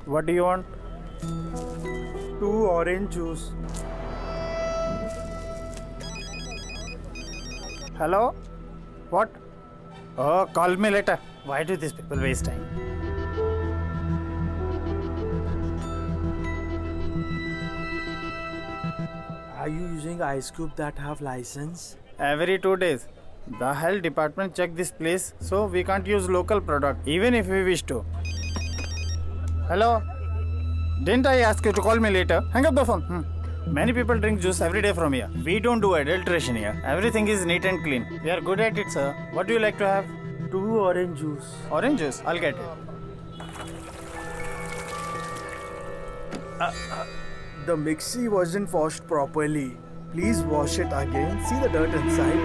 What do you want? 2 orange juice. Hello? What? Oh, call me later. Why do these people waste time? Are you using ice cube that have license? Every 2 days. The health department check this place, so we can't use local product, even if we wish to. Hello? Didn't I ask you to call me later? Hang up the phone. Many people drink juice every day from here. We don't do adulteration here. Everything is neat and clean. We are good at it, sir. What do you like to have? 2 orange juice. Orange juice? I'll get it. The mixie wasn't washed properly. Please wash it again. See the dirt inside.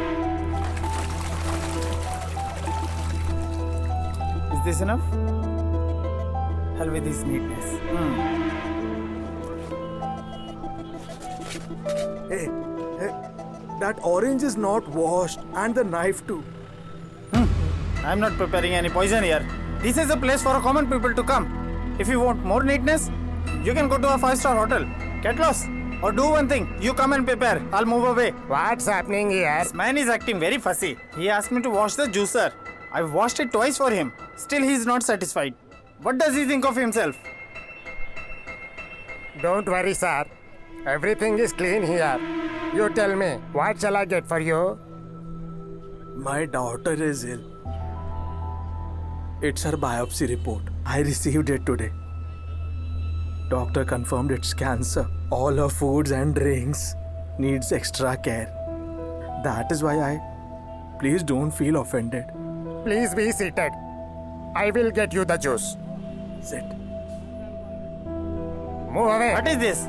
Is this enough? Hell with this neatness. Hey, that orange is not washed, and the knife too. I'm not preparing any poison here. This is a place for common people to come. If you want more neatness, you can go to a 5-star hotel. Get lost. Or do one thing. You come and prepare. I'll move away. What's happening here? This man is acting very fussy. He asked me to wash the juicer. I've washed it twice for him. Still he is not satisfied. What does he think of himself? Don't worry, sir. Everything is clean here. You tell me, what shall I get for you? My daughter is ill. It's her biopsy report. I received it today. Doctor confirmed it's cancer. All her foods and drinks needs extra care. That is why Please don't feel offended. Please be seated. I will get you the juice. Sit. Move away. What is this?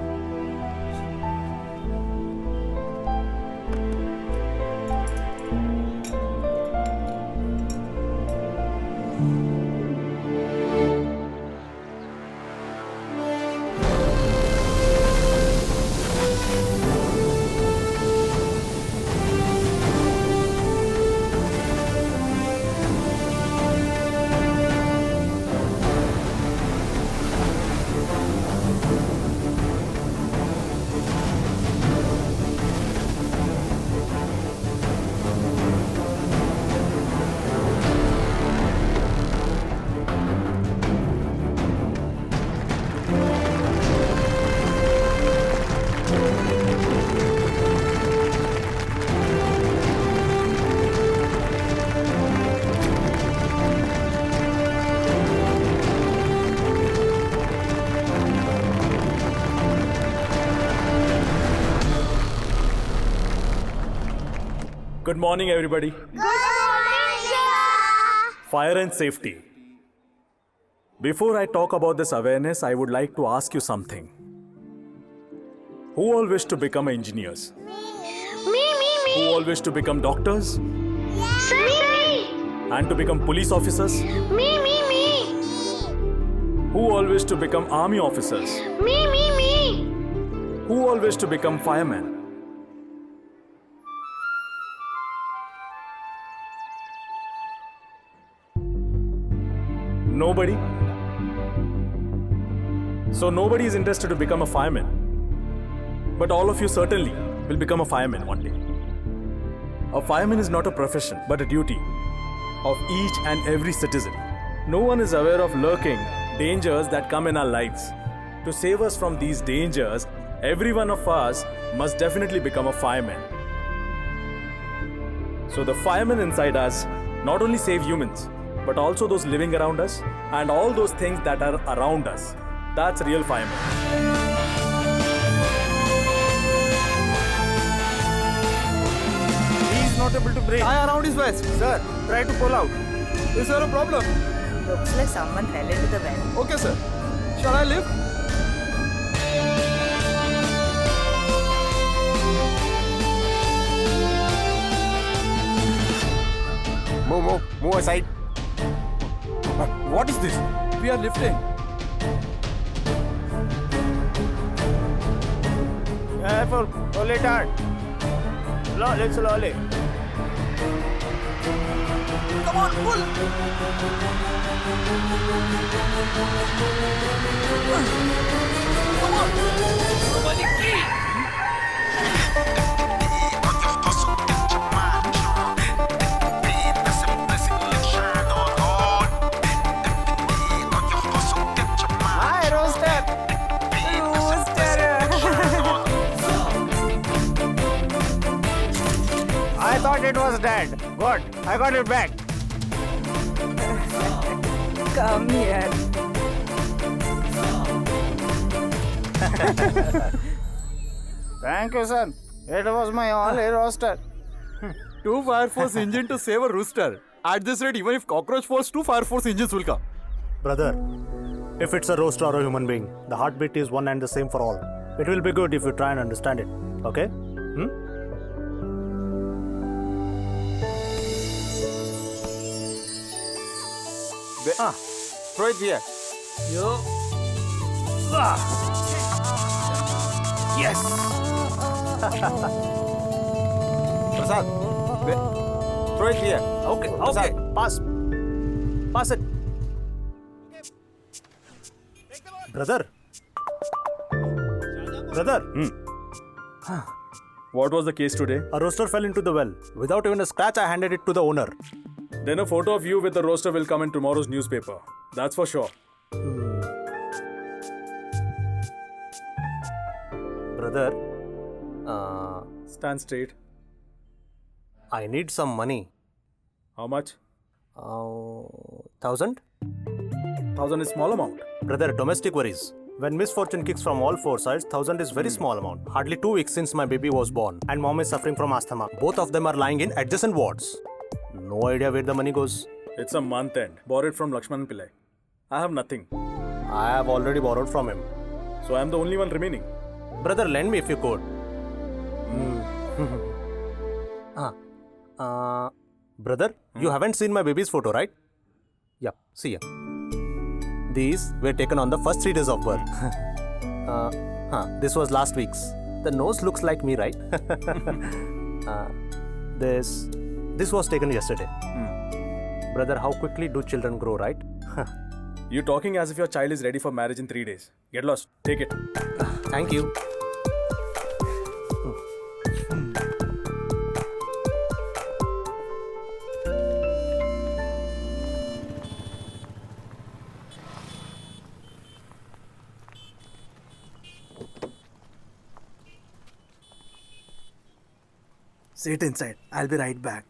Good morning, everybody. Good morning, sir. Fire and safety. Before I talk about this awareness, I would like to ask you something. Who all wish to become engineers? Me. Who all wish to become doctors? Sir, me. And to become police officers? Me. Who all wish to become army officers? Me. Who all wish to become firemen? Nobody? So nobody is interested to become a fireman. But all of you certainly will become a fireman one day. A fireman is not a profession, but a duty of each and every citizen. No one is aware of lurking dangers that come in our lives. To save us from these dangers, every one of us must definitely become a fireman. So the firemen inside us not only save humans, but also those living around us and all those things that are around us. That's real fireman. He is not able to breathe. Tie around his waist. Sir, try to pull out. Is there a problem? Looks like someone fell into the well. Okay, sir. Shall I lift? Move aside. What is this? We are lifting. Careful. Pull it hard. Slowly. Come on, pull! Hi, roaster. I thought it was dead. Good, I got it back. Come here. Thank you, son. It was my only roaster. Two Fire Force engine to save a rooster. At this rate, even if cockroach falls, two Fire Force engines will come. Brother, if it's a roaster or a human being, the heartbeat is one and the same for all. It will be good if you try and understand it. Okay? Throw it here. Yes! Prasad, throw it here. Okay, okay. Pass. Pass it. Brother. Brother, What was the case today? a roaster fell into the well. Without even a scratch, I handed it to the owner. Then a photo of you with the roaster will come in tomorrow's newspaper. That's for sure. Brother, Stand straight. I need some money. How much? 1,000? 1,000 is small amount. Brother, domestic worries. When misfortune kicks from all four sides, 1,000 is very small amount. Hardly 2 weeks since my baby was born, and mom is suffering from asthma. Both of them are lying in adjacent wards. No idea where the money goes. It's a month end. Borrowed from Lakshman Pillai. I have nothing. I have already borrowed from him. So I am the only one remaining. Brother, lend me if you could. Brother, you haven't seen my baby's photo, right? Yeah, see ya. These were taken on the first 3 days of birth. This was last week's. The nose looks like me, right? This was taken yesterday. Brother, how quickly do children grow, right? You talking as if your child is ready for marriage in 3 days. Get lost. Take it. Thank you. Sit inside. I'll be right back.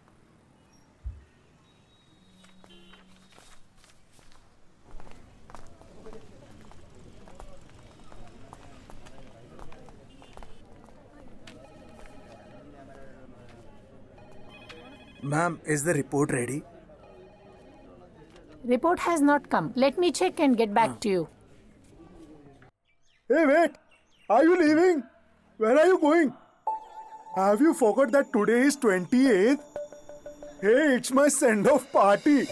Ma'am, is the report ready? Report has not come. Let me check and get back to you. Hey, wait! Are you leaving? Where are you going? Have you forgot that today is 28th? Hey, it's my send-off party.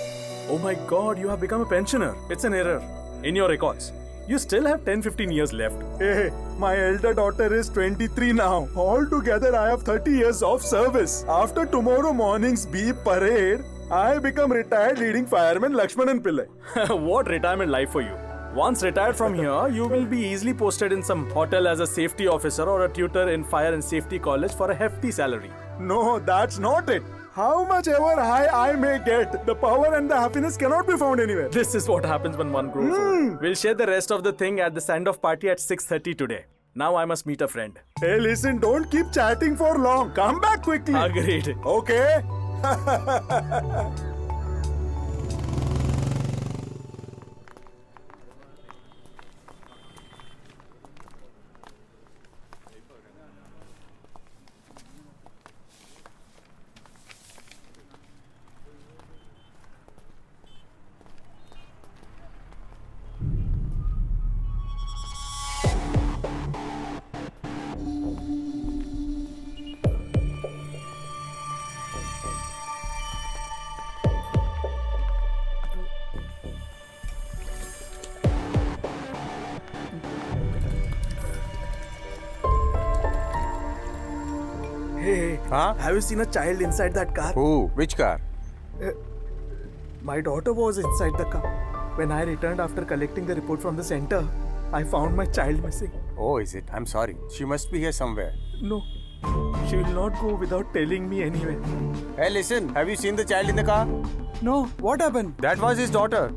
Oh my god, you have become a pensioner. It's an error. In your records, you still have 10-15 years left. Hey, my elder daughter is 23 now. Altogether, I have 30 years of service. After tomorrow morning's beep parade, I become retired leading fireman Lakshmanan Pillai. What retirement life for you? Once retired from here, you will be easily posted in some hotel as a safety officer or a tutor in fire and safety college for a hefty salary. No, that's not it. How much ever high I may get, the power and the happiness cannot be found anywhere. This is what happens when one grows old. We'll share the rest of the thing at the send-off party at 6:30 today. Now I must meet a friend. Hey, listen, don't keep chatting for long. Come back quickly. Agreed. Okay? Hey, have you seen a child inside that car? Who? Which car? My daughter was inside the car. When I returned after collecting the report from the center, I found my child missing. Oh, is it? I'm sorry. She must be here somewhere. No, she will not go without telling me anyway. Hey, listen. Have you seen the child in the car? No, what happened? That was his daughter.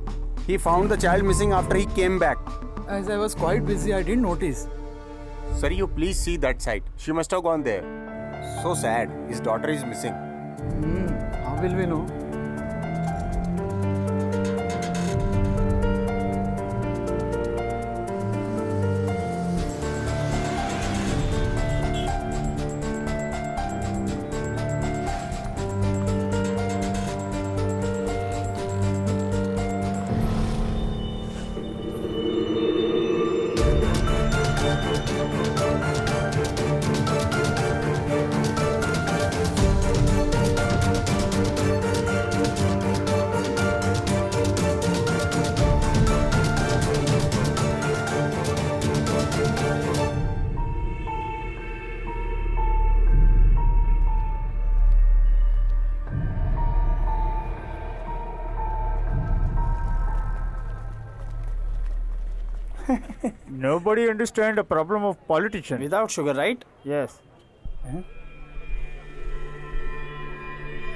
He found the child missing after he came back. As I was quite busy, I didn't notice. Sir, you please see that site. She must have gone there. So sad. His daughter is missing. How will we know? Nobody understand the problem of politician without sugar, right? Yes.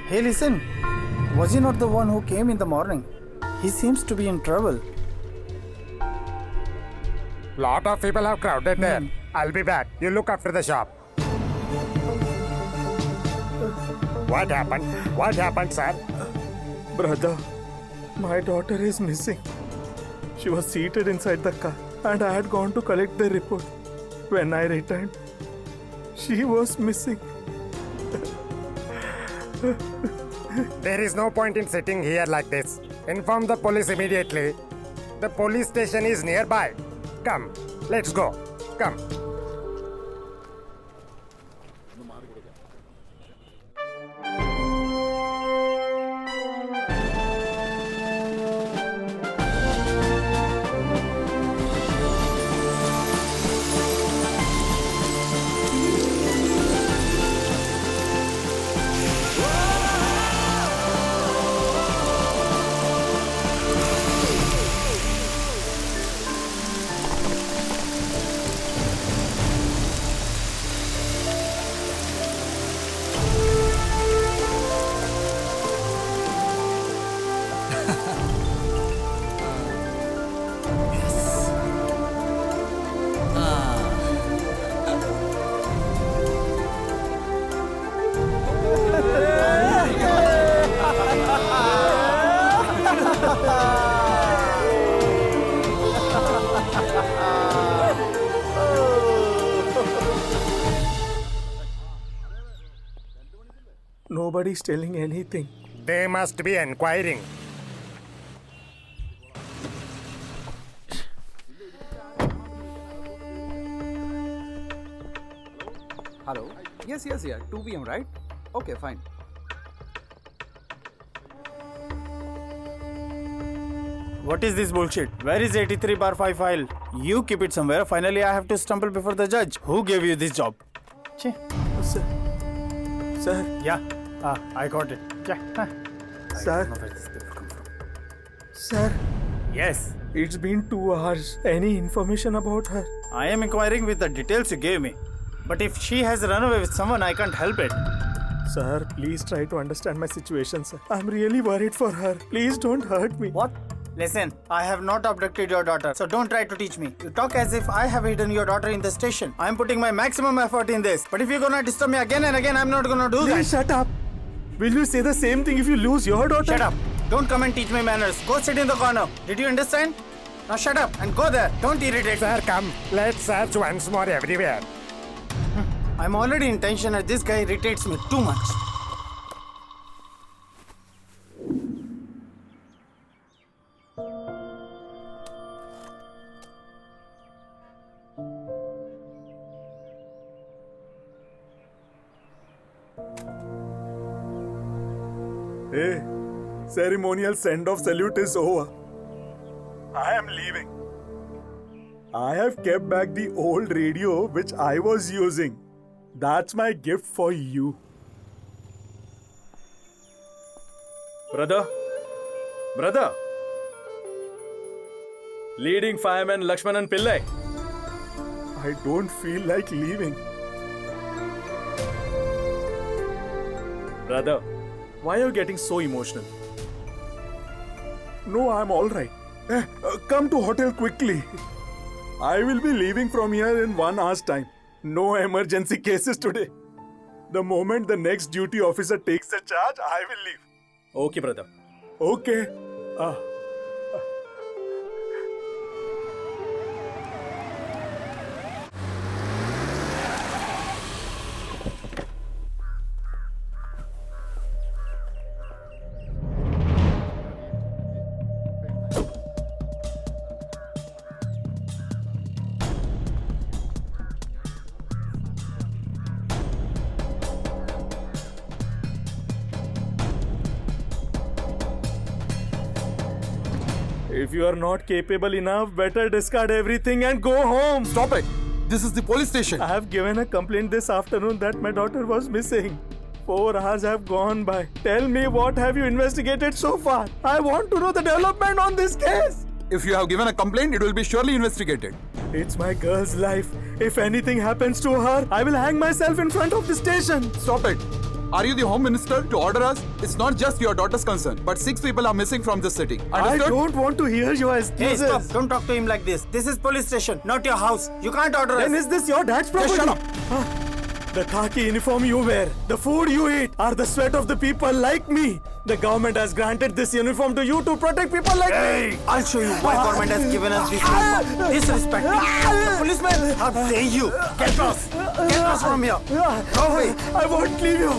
Hey, listen. Was he not the one who came in the morning? He seems to be in trouble. Lot of people have crowded there. I'll be back. You look after the shop. What happened? What happened, sir? Brother, my daughter is missing. She was seated inside the car and I had gone to collect the report. When I returned, she was missing. There is no point in sitting here like this. Inform the police immediately. The police station is nearby. Come, let's go. Come. Nobody's telling anything. They must be inquiring. Hello? Yes, 2 p.m., right? Okay, fine. What is this bullshit? Where is 83/5 file? You keep it somewhere. Finally, I have to stumble before the judge. Who gave you this job? Che. Sir. Sir. Yeah. I got it. Yeah. Sir. I don't know where this paper come from. Sir. Yes. It's been 2 hours. Any information about her? I am inquiring with the details you gave me. But if she has run away with someone, I can't help it. Sir, please try to understand my situation, sir. I'm really worried for her. Please don't hurt me. What? Listen, I have not abducted your daughter, so don't try to teach me. You talk as if I have hidden your daughter in the station. I am putting my maximum effort in this. But if you're gonna disturb me again and again, I'm not gonna do Please that. shut up. Will you say the same thing if you lose your daughter? Shut up. Don't come and teach me manners. Go sit in the corner. Did you understand? Now shut up and go there. Don't irritate me. Sir, come. Let's search once more everywhere. I'm already in tension and this guy irritates me too much. Hey, ceremonial send-off salute is over. I am leaving. I have kept back the old radio which I was using. That's my gift for you. Brother. Leading fireman Lakshmanan Pillai. I don't feel like leaving. Brother, why are you getting so emotional? No, I'm all right. Come to hotel quickly. I will be leaving from here in 1 hour's time. No emergency cases today. The moment the next duty officer takes the charge, I will leave. Okay, brother. Okay. If you are not capable enough, better discard everything and go home. Stop it! This is the police station. I have given a complaint this afternoon that my daughter was missing. 4 hours have gone by. Tell me, what have you investigated so far? I want to know the development on this case. If you have given a complaint, it will be surely investigated. It's my girl's life. If anything happens to her, I will hang myself in front of the station. Stop it! Are you the Home Minister to order us? It's not just your daughter's concern, but 6 people are missing from this city. I Understood? don't want to hear your Hey, excuses. stop. Don't talk to him like this. This is police station, not your house. You can't order us. Then is this your dad's property? Just shut up. The khaki uniform you wear, the food you eat are the sweat of the people like me. The government has granted this uniform to you to protect people like me. I'll show you why government has given us this uniform. Disrespect. The policeman, how dare you? Get lost. Get lost from here. Go away. I won't leave you.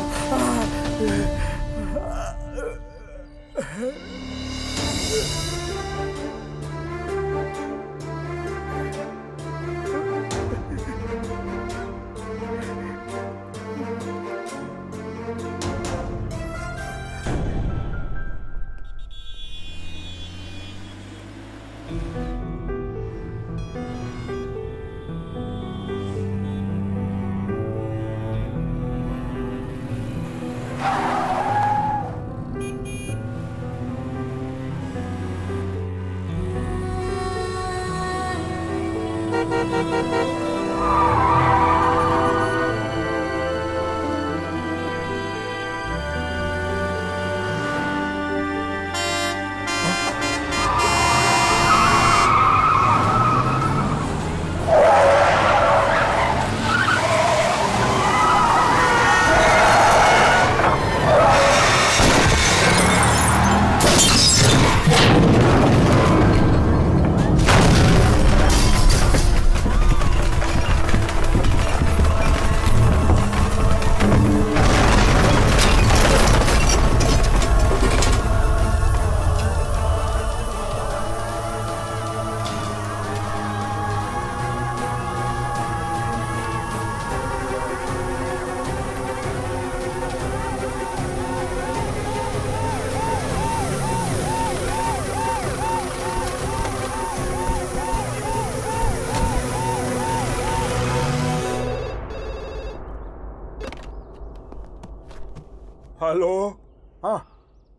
Hello?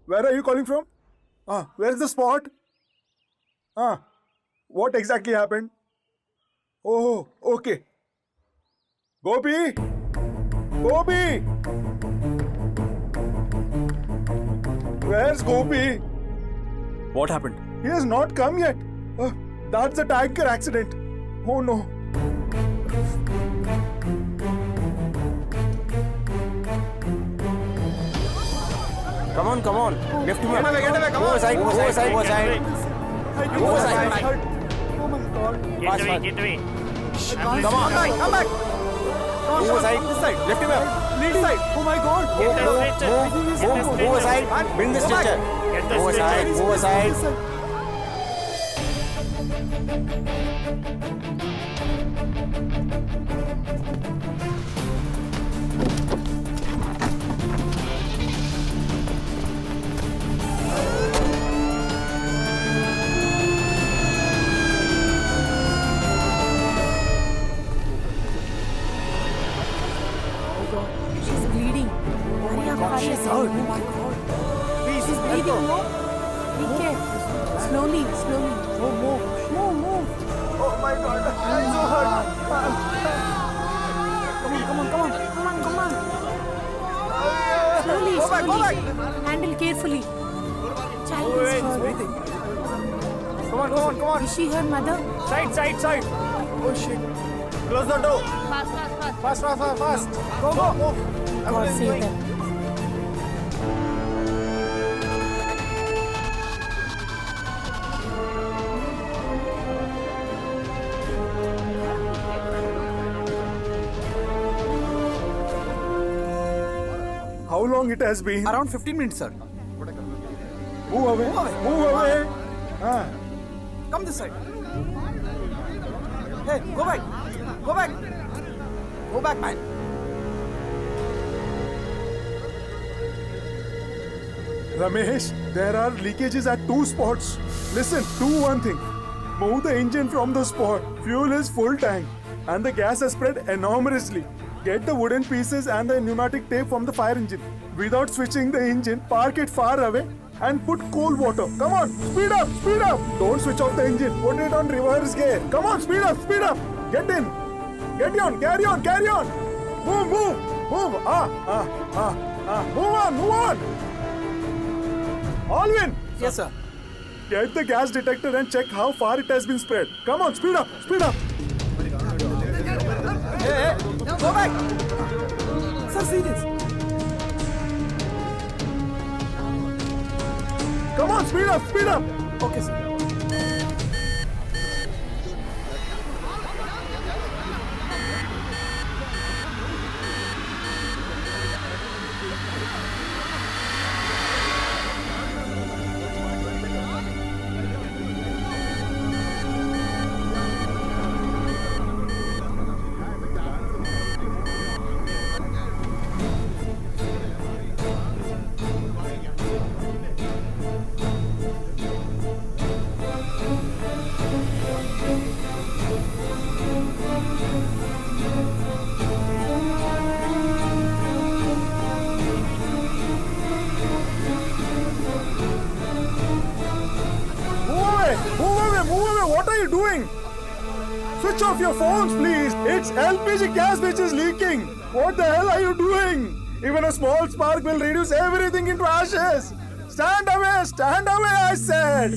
Where are you calling from? Where's the spot? What exactly happened? Oh, okay. Gopi! Gopi! Where's Gopi? What happened? He has not come yet. That's a tanker accident. Oh no. Come on, come on. Lift him up. Go aside, go aside, go aside. Go aside. Oh my god. Fast, fast. Get away. Come on. Come back. Go aside. This side. Lift him up. Lead side. Oh my god. Go aside. Bring the stretcher. Go aside, go aside. She's bleeding. Hurry up, She's hurt. Oh my god. Please, She's bleeding. No. Be careful. Slowly, slowly. Move. Child, carefully. Child is hurt. Come on. Is she her mother? Side. Oh shit. Close the door. Fast. Go. God save them. How long it has been? Around 15 minutes, sir. Move away. Come this side. Hey, go back. Go back, man. Ramesh, there are leakages at 2 spots. Listen, do one thing. Move the engine from the spot. Fuel is full tank. And the gas has spread enormously. Get the wooden pieces and the pneumatic tape from the fire engine. Without switching the engine, park it far away and put cold water. Come on, speed up. Don't switch off the engine. Put it on reverse gear. Come on, speed up. Get in. Get on, carry on. Move. Move on. Alvin. Yes, sir. Get the gas detector and check how far it has been spread. Come on, speed up. Hey, go back. Sir, see this. Come on, speed up. Okay, sir. Move away. What are you doing? Switch off your phones, please. It's LPG gas which is leaking. What the hell are you doing? Even a small spark will reduce everything into ashes. Stand away, I said.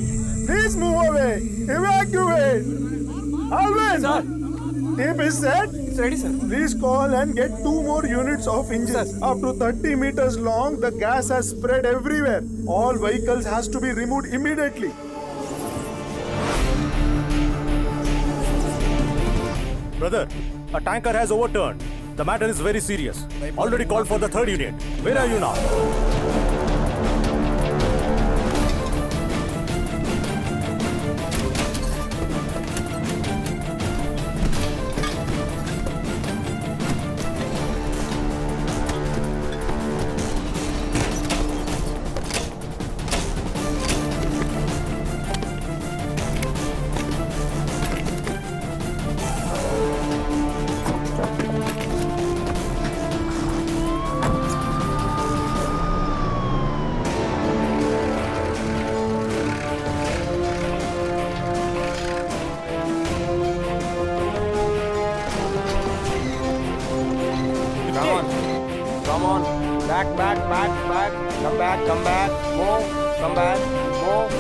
Please move away. Evacuate. Alvin. Sir. Tape is set. It's ready, sir. Please call and get 2 more units of engines. Sir. Up to 30 meters long, the gas has spread everywhere. All vehicles has to be removed immediately. Brother, a tanker has overturned. The matter is very serious. Already called for the 3rd unit. Where are you now? Come on. Back. Come back. Move. Come back. Move.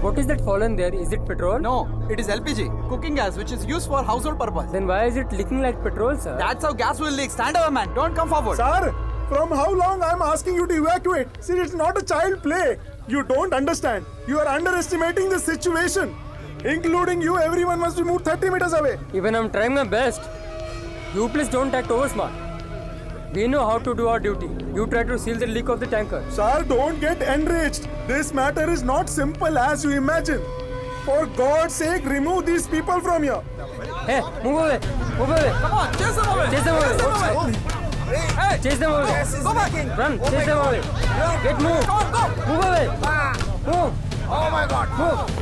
What is that fallen there? Is it petrol? No, it is LPG, cooking gas, which is used for household purpose. Then why is it leaking like petrol, sir? That's how gas will leak. Stand over, man. Don't come forward. Sir, from how long I'm asking you to evacuate? See, it's not a child play. You don't understand. You are underestimating the situation. Including you, everyone must be moved 30 meters away. Even I'm trying my best. You please don't act over smart. We know how to do our duty. You try to seal the leak of the tanker. Sir, don't get enraged. This matter is not simple as you imagine. For God's sake, remove these people from here. Hey, move away. Move away. Come on, chase them away. Chase them away. Hey, Chase them away. go back. Run. Chase them away. Get moved. Go. Move away. Move. Oh my God.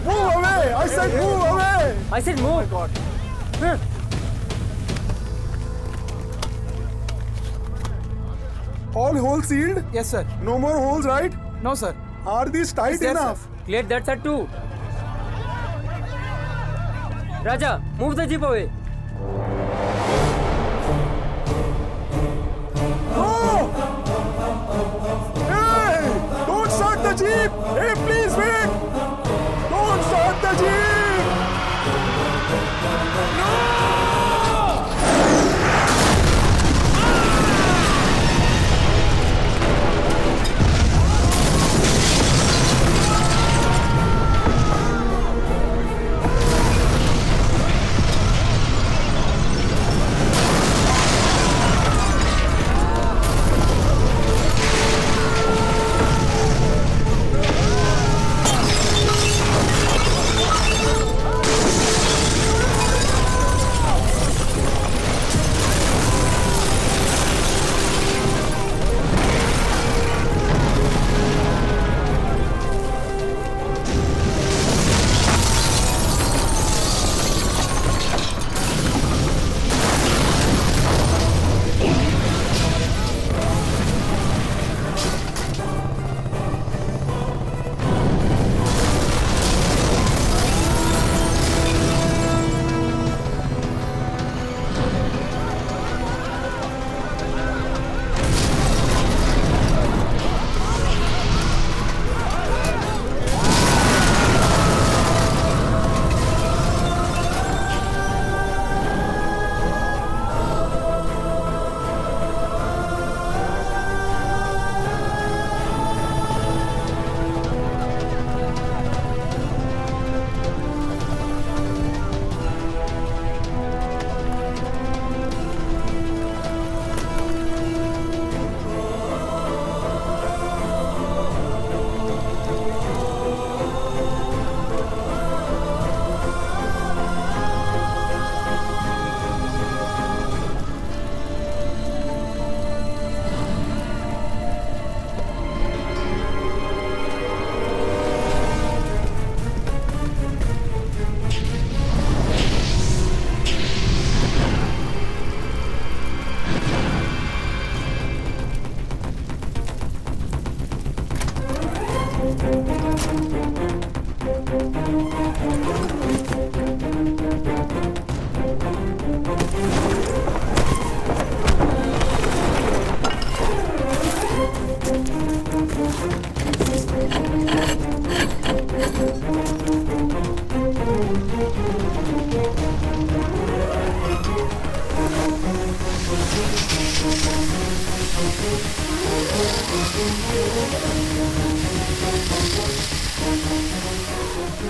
Move away. I said move away. I said move. Oh my God. All holes sealed? Yes, sir. No more holes, right? No, sir. Are these tight Yes, enough? sir. Clear that side too. Raja, move the jeep away. Wait! Hey, please wait! Don't start the jeep!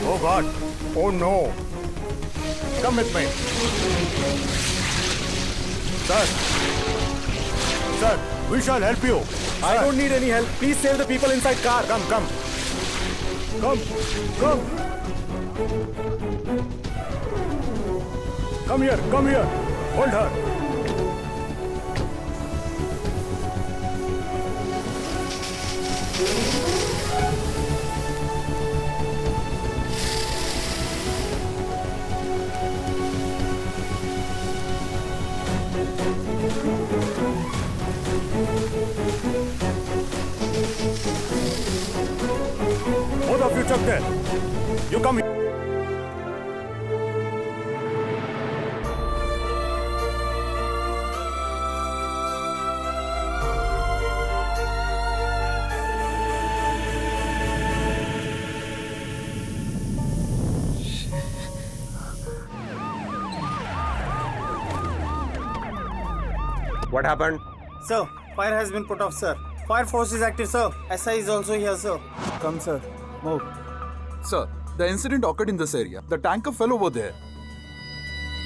Oh God. Oh no. Come with me. Sir! Sir, we shall help you. I don't need any help. Please save the people inside car. Come. Come. Come here. Hold her. Both of you check there. You come here. What happened? Sir, fire has been put off, sir. Fire force is active, sir. SI is also here, sir. Come, sir. Move. Sir, the incident occurred in this area. The tanker fell over there.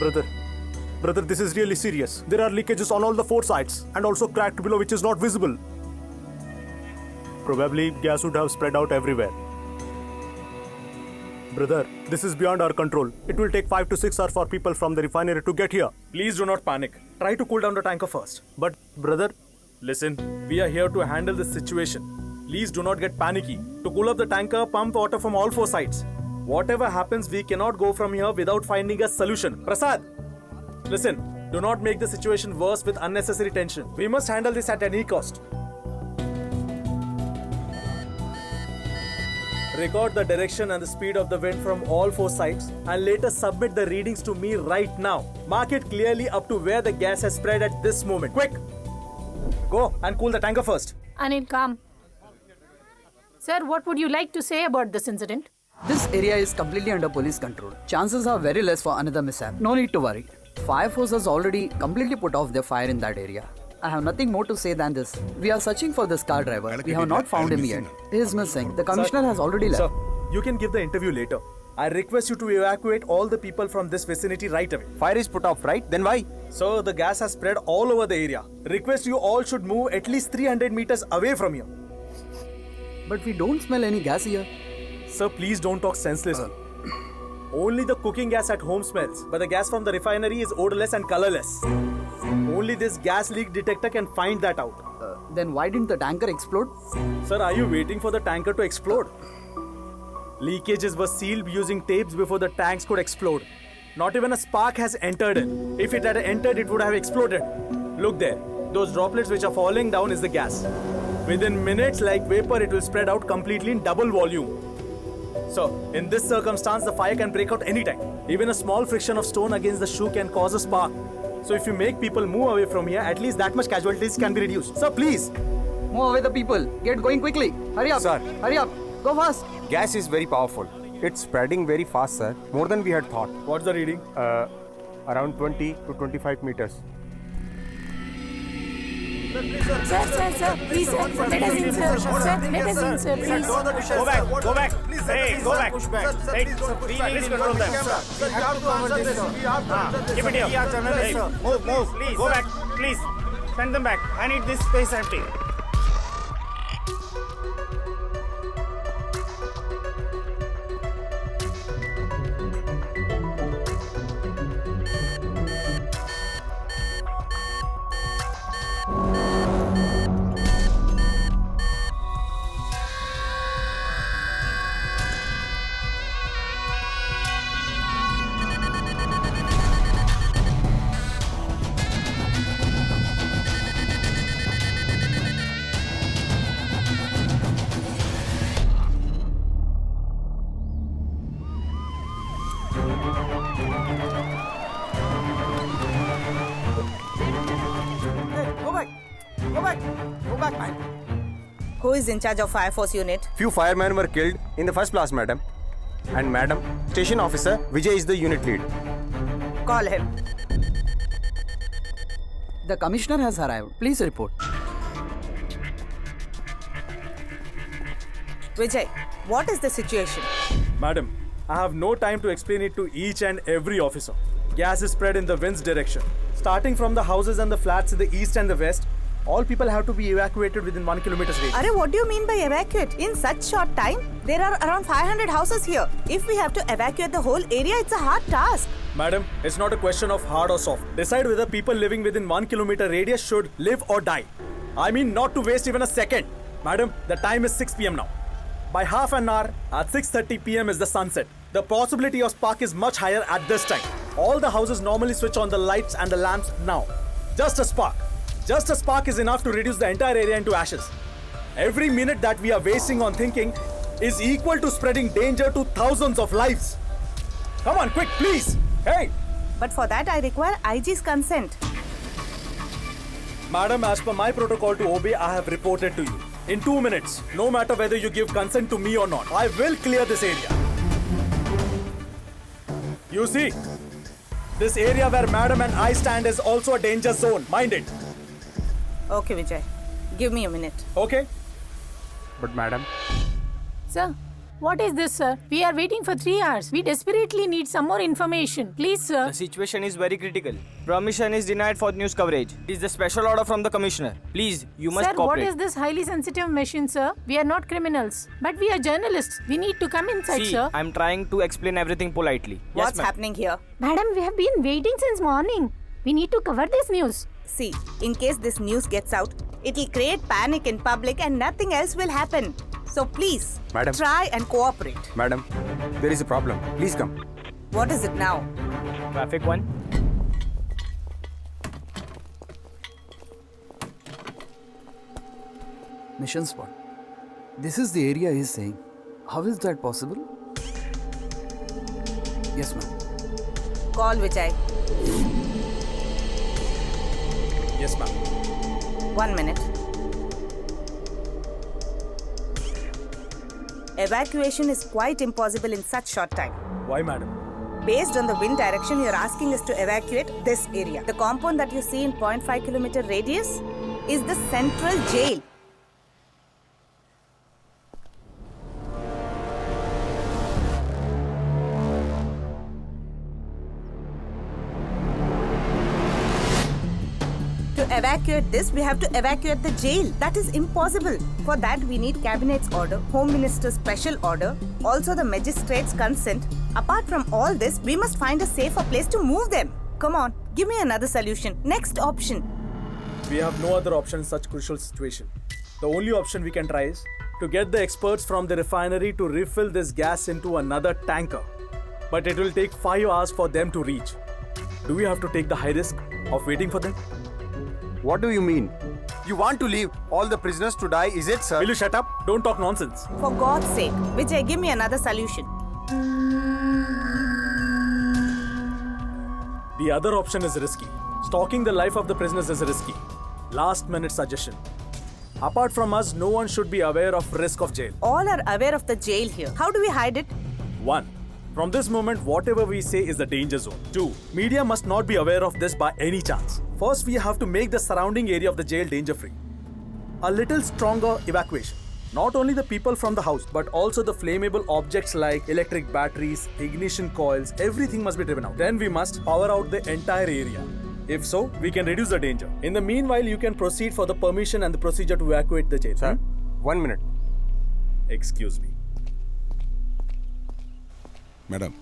Brother, this is really serious. There are leakages on all the 4 sides and also cracked below which is not visible. Probably gas would have spread out everywhere. Brother, this is beyond our control. It will take 5 to 6 hours for people from the refinery to get here. Please do not panic. Try to cool down the tanker first. But, brother, Listen, we are here to handle this situation. Please do not get panicky. To cool up the tanker, pump water from all 4 sides. Whatever happens, we cannot go from here without finding a solution. Prasad, listen, do not make the situation worse with unnecessary tension. We must handle this at any cost. Record the direction and the speed of the wind from all 4 sides and later submit the readings to me right now. Mark it clearly up to where the gas has spread at this moment. Quick! Go and cool the tanker first. Anil, come. Sir, what would you like to say about this incident? This area is completely under police control. Chances are very less for another mishap. No need to worry. Fire force has already completely put off their fire in that area. I have nothing more to say than this. We are searching for this car driver. We have not found him yet. He is missing. The commissioner has already left. Sir, you can give the interview later. I request you to evacuate all the people from this vicinity right away. Fire is put off, right? Then why? Sir, the gas has spread all over the area. Request you all should move at least 300 meters away from here. But we don't smell any gas here. Sir, please don't talk senselessly. Only the cooking gas at home smells, but the gas from the refinery is odorless and colorless. Only this gas leak detector can find that out. Then why didn't the tanker explode? Sir, are you waiting for the tanker to explode? Leakages were sealed using tapes before the tanks could explode. Not even a spark has entered it. If it had entered, it would have exploded. Look there. Those droplets which are falling down is the gas. Within minutes, like vapor, it will spread out completely in double volume. So, in this circumstance, the fire can break out anytime. Even a small friction of stone against the shoe can cause a spark. So if you make people move away from here, at least that much casualties can be reduced. Sir, please. Move away the people. Get going quickly. Hurry up. Sir. Hurry up. Go fast. Gas is very powerful. It's spreading very fast, sir. More than we had thought. What's the reading? Around 20 to 25 meters. Sir, please, sir. Let us in, sir. Sir, let us in, sir, please. Go back. Please, hey, go back. Push back. Hey, please control them. We have to answer this. Keep it here. We are journalists, sir. Move, please. Go back, please. Send them back. I need this space empty. Who is in charge of Fire Force unit? Few firemen were killed in the first blast, madam. And madam, station officer Vijay is the unit lead. Call him. The commissioner has arrived. Please report. Vijay, what is the situation? Madam, I have no time to explain it to each and every officer. Gas is spread in the wind's direction. Starting from the houses and the flats in the east and the west, all people have to be evacuated within 1 kilometer's radius. Arey, what do you mean by evacuate? In such short time, there are around 500 houses here. If we have to evacuate the whole area, it's a hard task. Madam, it's not a question of hard or soft. Decide whether people living within 1 kilometer radius should live or die. I mean not to waste even a second. Madam, the time is 6 p.m. now. By half an hour, at 6:30 p.m. is the sunset. The possibility of spark is much higher at this time. All the houses normally switch on the lights and the lamps now. Just a spark. Just a spark is enough to reduce the entire area into ashes. Every minute that we are wasting on thinking is equal to spreading danger to thousands of lives. Come on, quick, please. Hey! But for that, I require IG's consent. Madam, as per my protocol to obey, I have reported to you. In 2 minutes, no matter whether you give consent to me or not, I will clear this area. You see, this area where Madam and I stand is also a danger zone. Mind it. Okay, Vijay. Give me a minute. Okay? But madam... Sir, what is this, sir? We are waiting for 3 hours. We desperately need some more information. Please, sir. The situation is very critical. Permission is denied for news coverage. It is the special order from the commissioner. Please, you must Sir, cooperate. what is this highly sensitive machine, sir? We are not criminals, but we are journalists. We need to come inside, See, sir. I'm trying to explain everything politely. What's yes, ma'am. happening here? Madam, we have been waiting since morning. We need to cover this news. See, in case this news gets out, it'll create panic in public and nothing else will happen. So please, Madam. try and cooperate. Madam, there is a problem. Please come. What is it now? Traffic 1. Mission spot. This is the area he's saying. How is that possible? Yes, ma'am. Call Vijay. Yes, ma'am. 1 minute. Evacuation is quite impossible in such short time. Why, madam? Based on the wind direction, you're asking us to evacuate this area. The compound that you see in 0.5 kilometer radius is the central jail. To evacuate this, we have to evacuate the jail. That is impossible. For that, we need Cabinet's order, Home Minister's special order, also the magistrate's consent. Apart from all this, we must find a safer place to move them. Come on, give me another solution. Next option. We have no other option in such crucial situation. The only option we can try is to get the experts from the refinery to refill this gas into another tanker. But it will take 5 hours for them to reach. Do we have to take the high risk of waiting for them? What do you mean? You want to leave all the prisoners to die, is it, sir? Will you shut up? Don't talk nonsense. For God's sake, Vijay, give me another solution. The other option is risky. Stalking the life of the prisoners is risky. Last minute suggestion. Apart from us, no one should be aware of risk of jail. All are aware of the jail here. How do we hide it? 1. From this moment, whatever we say is the danger zone. 2. Media must not be aware of this by any chance. First, we have to make the surrounding area of the jail danger-free. A little stronger evacuation. Not only the people from the house, but also the flammable objects like electric batteries, ignition coils, everything must be driven out. Then we must power out the entire area. If so, we can reduce the danger. In the meanwhile, you can proceed for the permission and the procedure to evacuate the jail. Sir, 1 minute. Excuse me. Madam.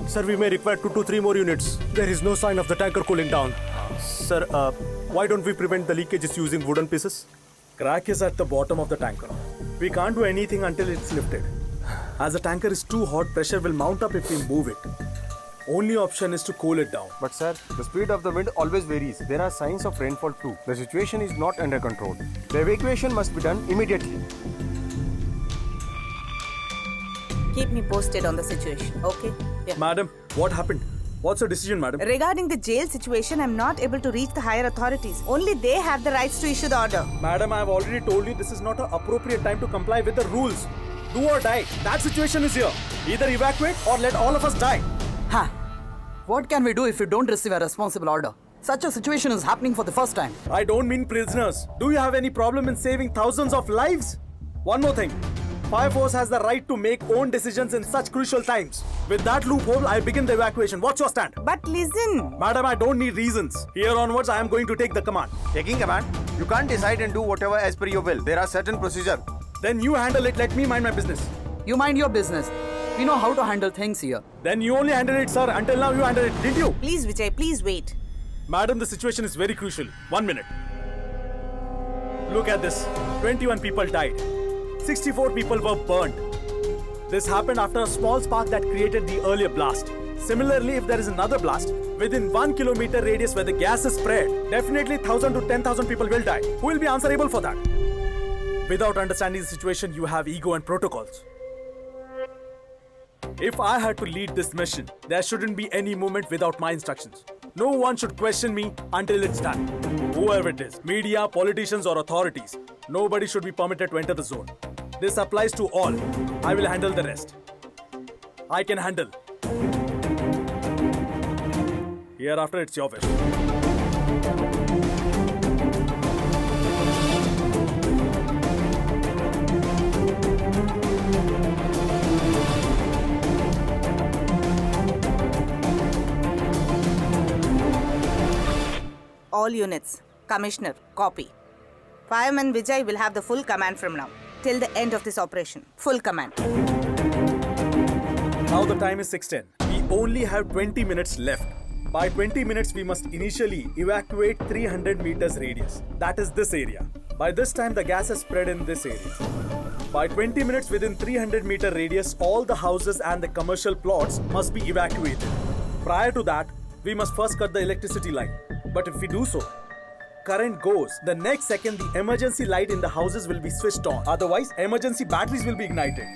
Sir, we may require 2 to 3 more units. There is no sign of the tanker cooling down. Sir, why don't we prevent the leakages using wooden pieces? Crack is at the bottom of the tanker. We can't do anything until it's lifted. As the tanker is too hot, pressure will mount up if we move it. Only option is to cool it down. But sir, the speed of the wind always varies. There are signs of rainfall too. The situation is not under control. The evacuation must be done immediately. Keep me posted on the situation, okay? Yeah. Madam, what happened? What's your decision, madam? Regarding the jail situation, I'm not able to reach the higher authorities. Only they have the rights to issue the order. Madam, I have already told you this is not an appropriate time to comply with the rules. Do or die. That situation is here. Either evacuate or let all of us die. Ha! What can we do if we don't receive a responsible order? Such a situation is happening for the first time. I don't mean prisoners. Do you have any problem in saving thousands of lives? One more thing. Fire Force has the right to make own decisions in such crucial times. With that loophole, I begin the evacuation. What's your stand? But listen. Madam, I don't need reasons. Here onwards, I am going to take the command. Taking command? You can't decide and do whatever as per your will. There are certain procedures. Then you handle it. Let me mind my business. You mind your business. We know how to handle things here. Then you only handle it, sir. Until now, you handle it. Did you? Please, Vijay, please wait. Madam, the situation is very crucial. 1 minute. Look at this. 21 people died. 64 people were burned. This happened after a small spark that created the earlier blast. Similarly, if there is another blast, within 1 kilometer radius where the gas is spread, definitely 1,000 to 10,000 people will die. Who will be answerable for that? Without understanding the situation, you have ego and protocols. If I had to lead this mission, there shouldn't be any movement without my instructions. No one should question me until it's done. Whoever it is, media, politicians or authorities, nobody should be permitted to enter the zone. This applies to all. I will handle the rest. I can handle. Hereafter, it's your wish. All units. Commissioner, copy. Fireman Vijay will have the full command from now till the end of this operation. Full command. Now the time is 6:10. We only have 20 minutes left. By 20 minutes, we must initially evacuate 300 meters radius. That is this area. By this time, the gas is spread in this area. By 20 minutes within 300 meter radius, all the houses and the commercial plots must be evacuated. Prior to that, we must first cut the electricity line. But if we do so, current goes. The next second, the emergency light in the houses will be switched on. Otherwise, emergency batteries will be ignited.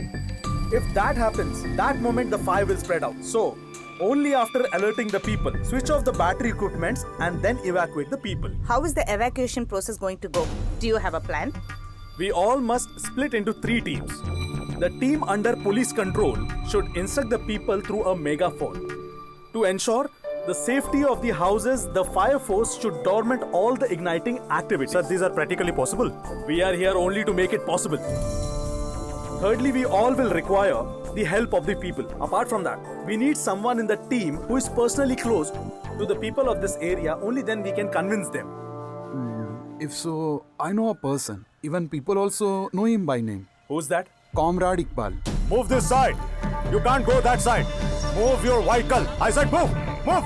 If that happens, that moment the fire will spread out. So, Only after alerting the people, switch off the battery equipments and then evacuate the people. How is the evacuation process going to go? Do you have a plan? We all must split into 3 teams. The team under police control should instruct the people through a megaphone. To ensure the safety of the houses, the fire force should dormant all the igniting activities. Sir, these are practically possible. We are here only to make it possible. Thirdly, we all will require the help of the people. Apart from that, we need someone in the team who is personally close to the people of this area. Only then we can convince them. If so, I know a person. Even people also know him by name. Who's that? Comrade Iqbal. Move this side. You can't go that side. Move your vehicle. I said move. Move.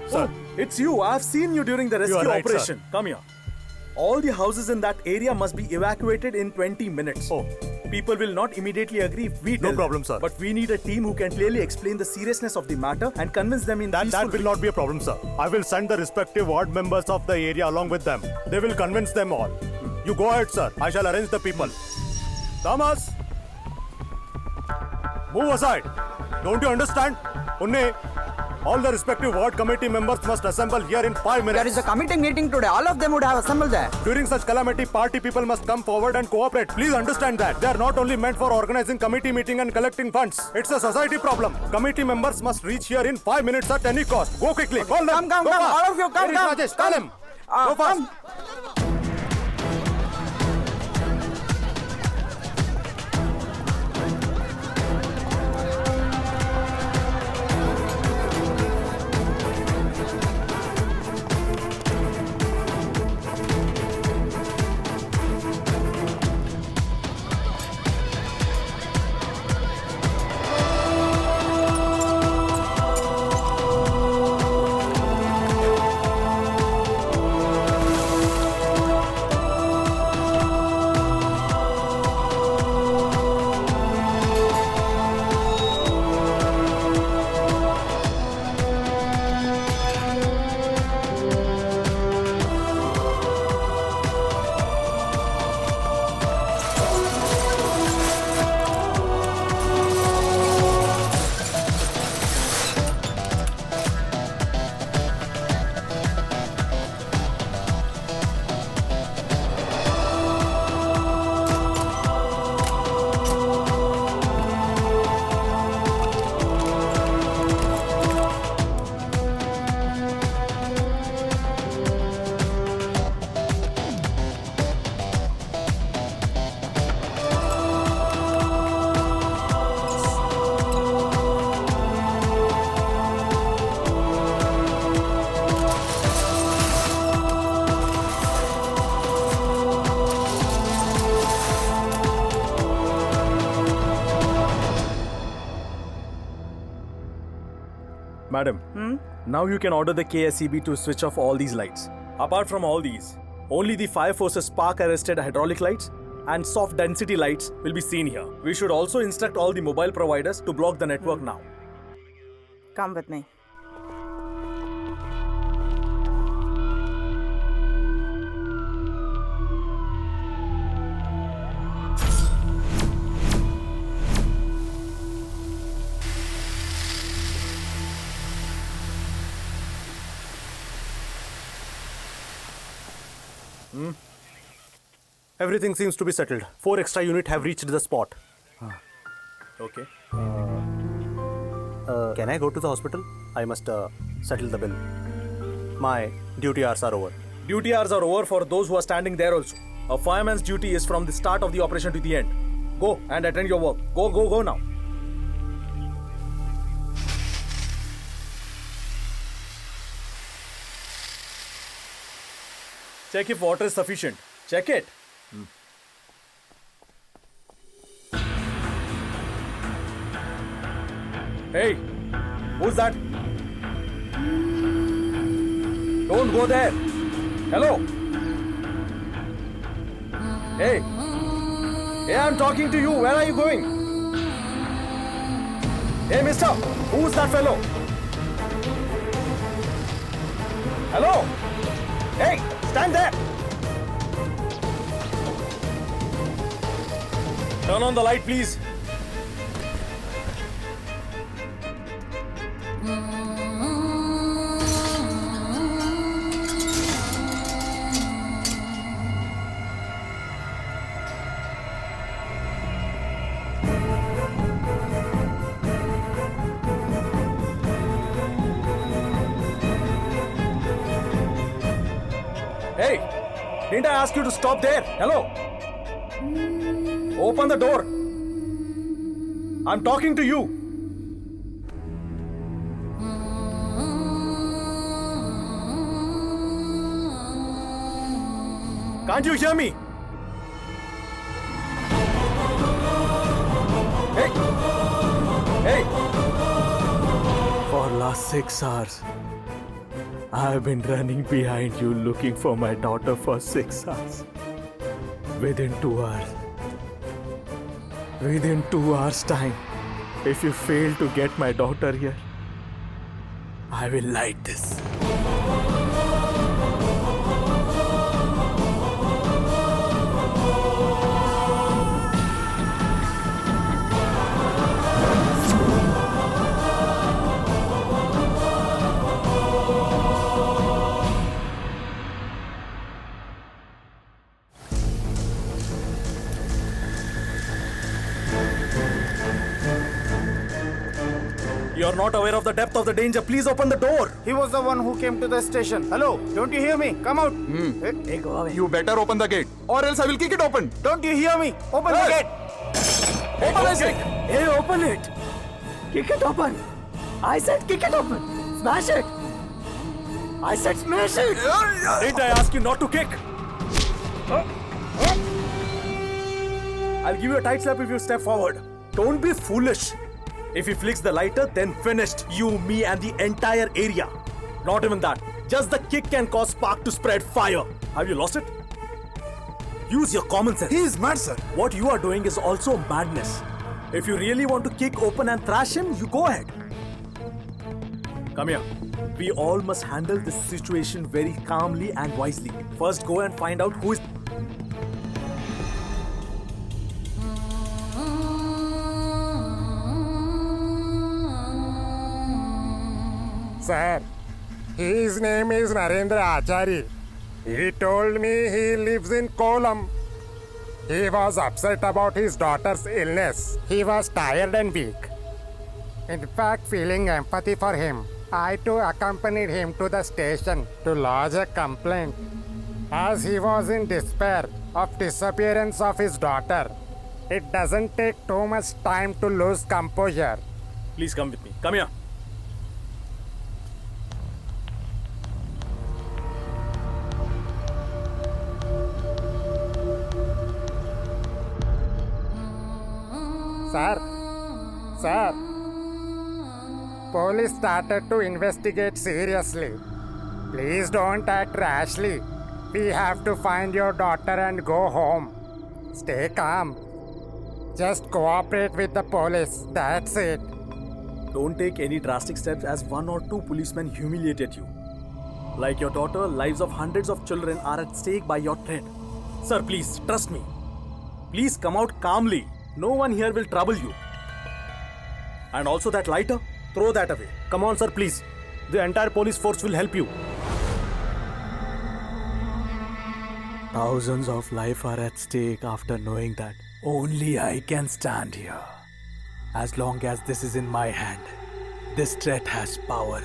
Sir, it's you. I've seen you during the rescue are right, operation. sir. Come here. All the houses in that area must be evacuated in 20 minutes. Oh. People will not immediately agree if we tell No problem, them. sir. But we need a team who can clearly explain the seriousness of the matter and convince them in peaceful That will not be a problem, sir. I will send the respective ward members of the area along with them. They will convince them all. You go ahead, sir. I shall arrange the people. Thomas! Move aside. Don't you understand? Unne, all the respective ward committee members must assemble here in 5 minutes. There is a committee meeting today. All of them would have assembled there. During such calamity, party people must come forward and cooperate. Please understand that. They are not only meant for organizing committee meeting and collecting funds. It's a society problem. Committee members must reach here in 5 minutes at any cost. Go quickly. Call them. Come. Go fast. All of you, come. Where is Rajesh? Call him. Go fast. Madam, now you can order the KSEB to switch off all these lights. Apart from all these, only the fire force's spark arrested hydraulic lights and soft density lights will be seen here. We should also instruct all the mobile providers to block the network now. Come with me. Everything seems to be settled. 4 extra units have reached the spot. Okay. Can I go to the hospital? I must settle the bill. My duty hours are over. Duty hours are over for those who are standing there also. A fireman's duty is from the start of the operation to the end. Go and attend your work. Go now. Check if water is sufficient. Check it. Hey, who's that? Don't go there. Hello. Hey, I'm talking to you. Where are you going? Hey, mister, who's that fellow? Hello. Hey, stand there. Turn on the light, please. Hey, didn't I ask you to stop there? Hello? Open the door. I'm talking to you. Can't you hear me? Hey! Hey! For last 6 hours, I've been running behind you looking for my daughter for 6 hours. Within 2 hours time, if you fail to get my daughter here, I will light this. You're not aware of the depth of the danger. Please open the door. He was the one who came to the station. Hello, don't you hear me? Come out. Hey, go away. You better open the gate, or else I will kick it open. Don't you hear me? Open the gate. Open it. Hey, open it! Kick it open! I said kick it open! Smash it! I said smash it! Didn't I ask you not to kick? I'll give you a tight slap if you step forward. Don't be foolish. If he flicks the lighter, then finished. You, me, and the entire area. Not even that. Just the kick can cause spark to spread fire. Have you lost it? Use your common sense. He is mad, sir. What you are doing is also madness. If you really want to kick open and thrash him, you go ahead. Come here. We all must handle this situation very calmly and wisely. First, go and find out who is... Sir, his name is Narendra Achari. He told me he lives in Kollam. He was upset about his daughter's illness. He was tired and weak. In fact, feeling empathy for him, I too accompanied him to the station to lodge a complaint, as he was in despair of disappearance of his daughter. It doesn't take too much time to lose composure. Please come with me. Come here. Sir, police started to investigate seriously. Please don't act rashly. We have to find your daughter and go home. Stay calm. Just cooperate with the police. That's it. Don't take any drastic steps as 1 or 2 policemen humiliated you. Like your daughter, lives of hundreds of children are at stake by your threat. Sir, please, trust me. Please come out calmly. No one here will trouble you. And also that lighter, throw that away. Come on, sir, please. The entire police force will help you. Thousands of lives are at stake after knowing that only I can stand here. As long as this is in my hand, this threat has power.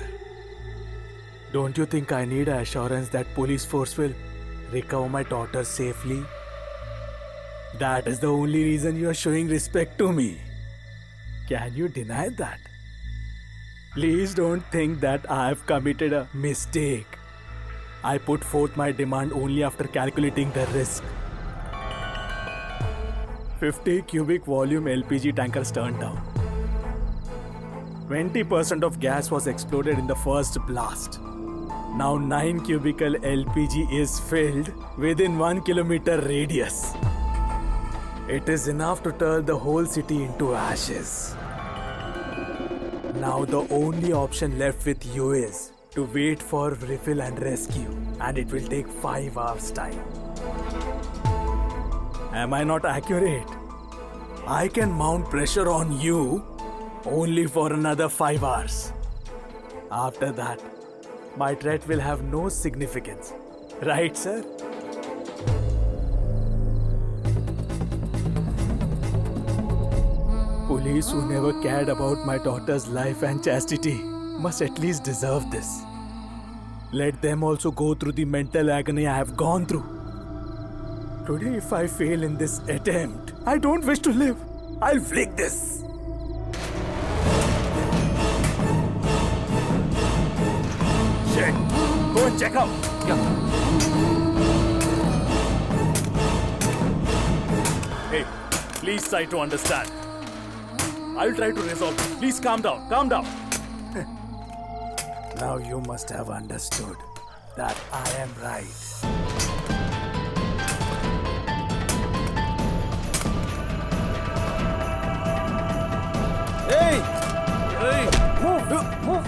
Don't you think I need assurance that police force will recover my daughter safely? That is the only reason you are showing respect to me. Can you deny that? Please don't think that I have committed a mistake. I put forth my demand only after calculating the risk. 50 cubic volume LPG tankers turned down. 20% of gas was exploded in the first blast. Now 9 cubical LPG is filled within 1 kilometer radius. It is enough to turn the whole city into ashes. Now the only option left with you is to wait for refill and rescue, and it will take 5 hours time. Am I not accurate? I can mount pressure on you only for another 5 hours. After that, my threat will have no significance. Right, sir? Police who never cared about my daughter's life and chastity must at least deserve this. Let them also go through the mental agony I have gone through. Today, if I fail in this attempt, I don't wish to live. I'll flick this. Shit. Go and check out. Hey, please try to understand. I'll try to resolve it. Please calm down. Calm down. Now you must have understood that I am right. Hey! Hey! Move!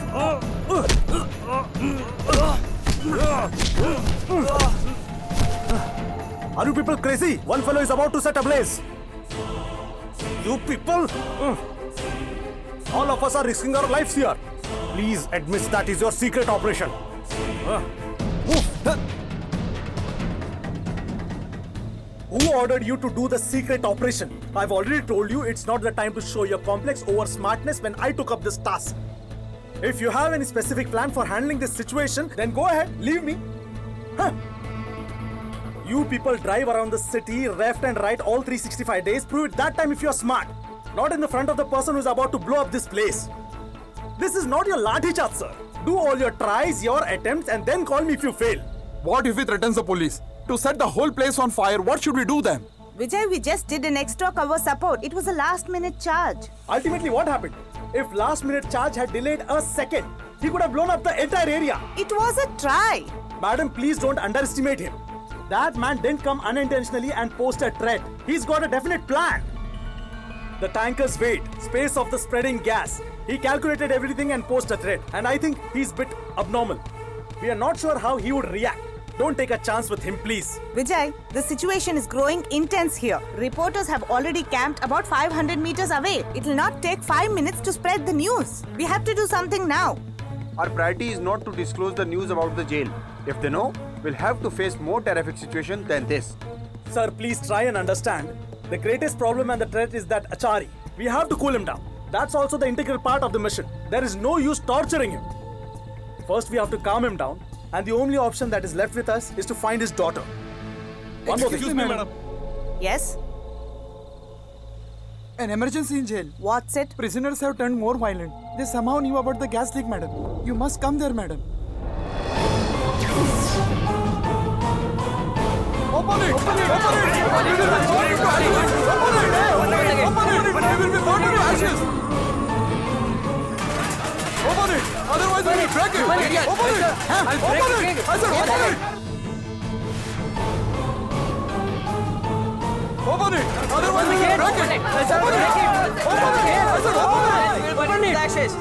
Are you people crazy? One fellow is about to set a blaze. You people! All of us are risking our lives here. Please admit that is your secret operation. Move! Who ordered you to do the secret operation? I've already told you it's not the time to show your complex over smartness when I took up this task. If you have any specific plan for handling this situation, then go ahead, leave me. Huh. You people drive around the city left and right all 365 days. Prove it that time if you're smart. Not in the front of the person who's about to blow up this place. This is not your lathi chat, sir. Do all your tries, your attempts, and then call me if you fail. What if he threatens the police? To set the whole place on fire, what should we do then? Vijay, we just did an extra cover support. It was a last-minute charge. Ultimately, what happened? If last-minute charge had delayed a second, he could have blown up the entire area. It was a try. Madam, please don't underestimate him. That man didn't come unintentionally and post a threat. He's got a definite plan. The tanker's weight, space of the spreading gas. He calculated everything and posted a threat. And I think he's a bit abnormal. We are not sure how he would react. Don't take a chance with him, please. Vijay, the situation is growing intense here. Reporters have already camped about 500 meters away. It will not take 5 minutes to spread the news. We have to do something now. Our priority is not to disclose the news about the jail. If they know, we'll have to face more terrific situation than this. Sir, please try and understand. The greatest problem and the threat is that Achari. We have to cool him down. That's also the integral part of the mission. There is no use torturing him. First, we have to calm him down. And the only option that is left with us is to find his daughter. One more thing. Excuse me, madam. Yes? An emergency in jail. What's it? Prisoners have turned more violent. They somehow knew about the gas leak, madam. You must come there, madam. Open it! Open it! Open it! We will be burned into ashes! Open it! Open it! We will be burned into ashes! Open it! Otherwise we will break it! Open it! Open it! I said open it! Open it! Otherwise we will break it! Open it! Open it! I said open it! Open it! Ashes.